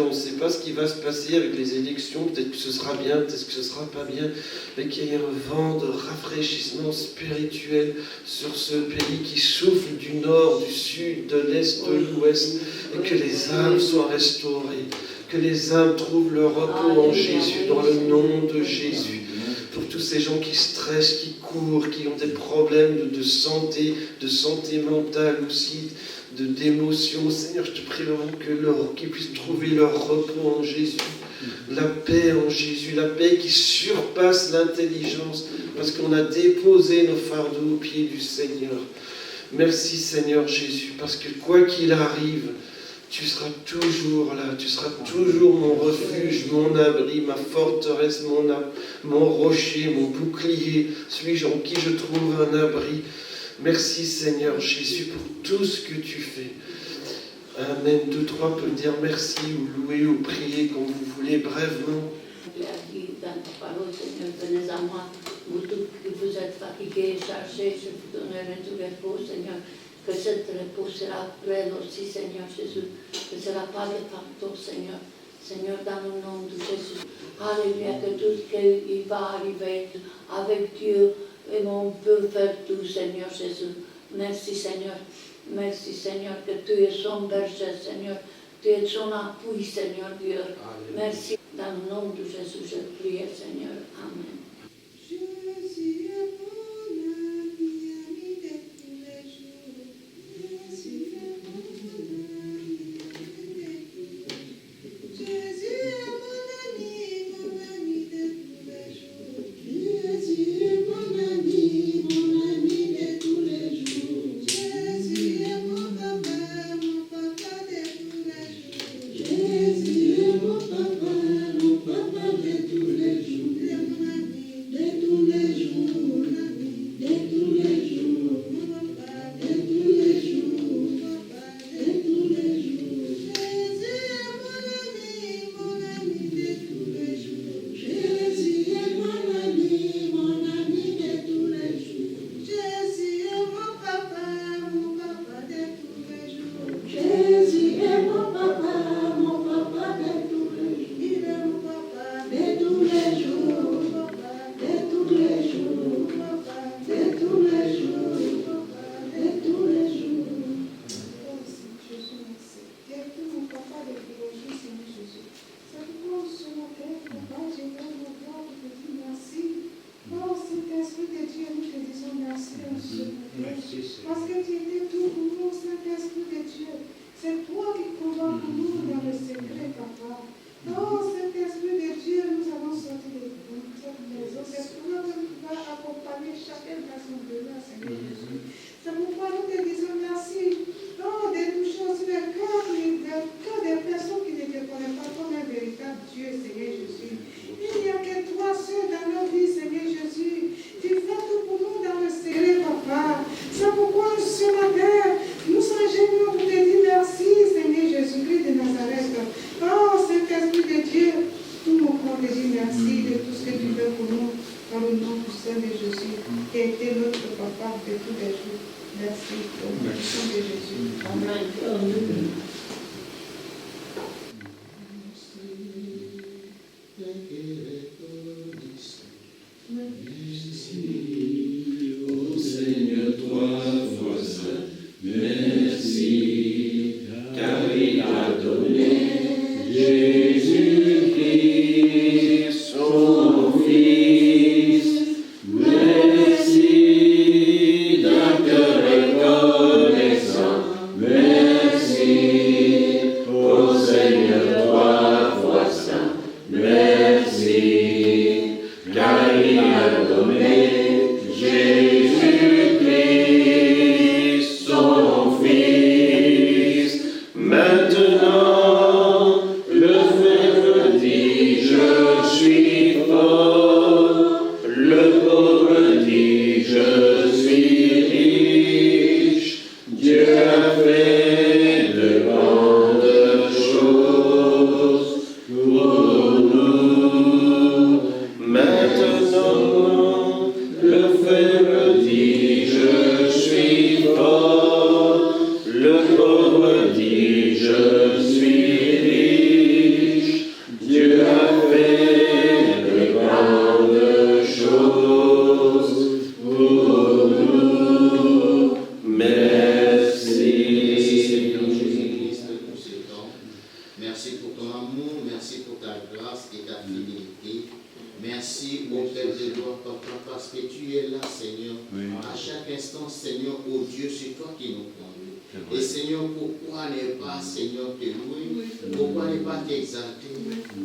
On ne sait pas ce qui va se passer avec les élections, peut-être que ce sera bien, peut-être que ce ne sera pas bien, mais qu'il y ait un vent de rafraîchissement spirituel sur ce pays qui souffle du nord, du sud, de l'est, de l'ouest, et que les âmes soient restaurées, que les âmes trouvent leur repos en Jésus, dans le nom de Jésus. Pour tous ces gens qui stressent, qui courent, qui ont des problèmes de santé mentale aussi, d'émotion. Seigneur, je te prie vraiment qu'ils puissent trouver leur repos en Jésus, la paix en Jésus, la paix qui surpasse l'intelligence, parce qu'on a déposé nos fardeaux aux pieds du Seigneur. Merci Seigneur Jésus, parce que quoi qu'il arrive, tu seras toujours là, tu seras toujours mon refuge, mon abri, ma forteresse, mon rocher, mon bouclier, celui en qui je trouve un abri. Merci Seigneur Jésus pour tout ce que tu fais. Amen. 2, 3 peuvent dire merci ou louer ou prier comme vous voulez, brièvement. Tu as dit dans ta parole, Seigneur, venez à moi, vous tous qui vous êtes fatigués et chargés, je vous donnerai tout repos, Seigneur. Que cet repos sera plein aussi, Seigneur Jésus. Que ce ne sera pas de partout, Seigneur. Seigneur, dans le nom de Jésus. Alléluia, que tout ce qui va arriver avec Dieu, et on peut faire tout, Seigneur Jésus. Merci, Seigneur. Merci, Seigneur, que tu es son berger, Seigneur. Tu es son appui, Seigneur Dieu. Merci. Dans le nom de Jésus, je prie, Seigneur. Amen. Chacun dans son Père, nous sommes géniaux pour te dire merci, Seigneur Jésus-Christ de Nazareth. Oh, Saint-Esprit de Dieu, nous voulons te dire merci de tout ce que tu fais pour nous, dans le nom du Seigneur Jésus, qui a été notre papa de tous les jours. Merci, au nom de Jésus. Amen. Ô Seigneur, toi, voisin, merci, car il a donné Jésus-Christ, son Fils. Merci d'un cœur reconnaissant, merci, ô Seigneur, toi, voisin, merci, car il a donné Jésus-Christ, son Fils. Maintenant, le faible dit, je suis fort. Le pauvre dit, je suis riche. Dieu a fait de grandes choses pour nous. Maintenant, le faible dit, je suis fort. Le pauvre dit, je suis riche. Dieu a fait de grandes choses pour nous. Merci. Merci Seigneur Jésus-Christ pour ce temps. Merci pour ton amour, merci pour ta grâce et ta fidélité. Merci au Père de gloire, Papa, parce que tu es là, Seigneur. À chaque instant, Seigneur, oh Dieu, c'est toi qui nous conduis. Et Seigneur, pourquoi ne pas, Seigneur, te louer? Pourquoi ne pas t'exalter?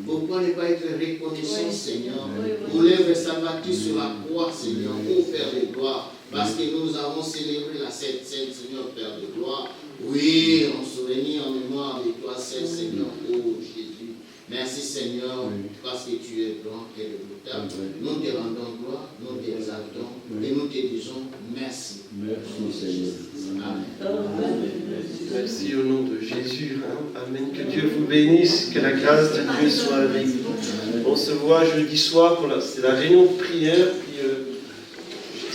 Pourquoi ne pas être reconnaissant, Seigneur, pour l'œuvre sabbatique sur la croix, Seigneur, ô Père de gloire, parce que nous avons célébré la Sainte Seine, Seigneur, Père de gloire. Oui, en souvenir, en mémoire de toi seul, Seigneur, ô Jésus. Merci, Seigneur, parce que tu es grand et redoutable. Nous te rendons gloire, nous t'exaltons et nous te disons merci. Merci, Seigneur. Amen. Merci au nom de Jésus. Amen. Que Dieu vous bénisse, que la grâce de Dieu soit avec vous. On se voit jeudi soir, c'est la réunion de prière, puis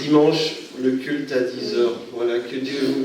dimanche, le culte à 10h. Voilà, que Dieu vous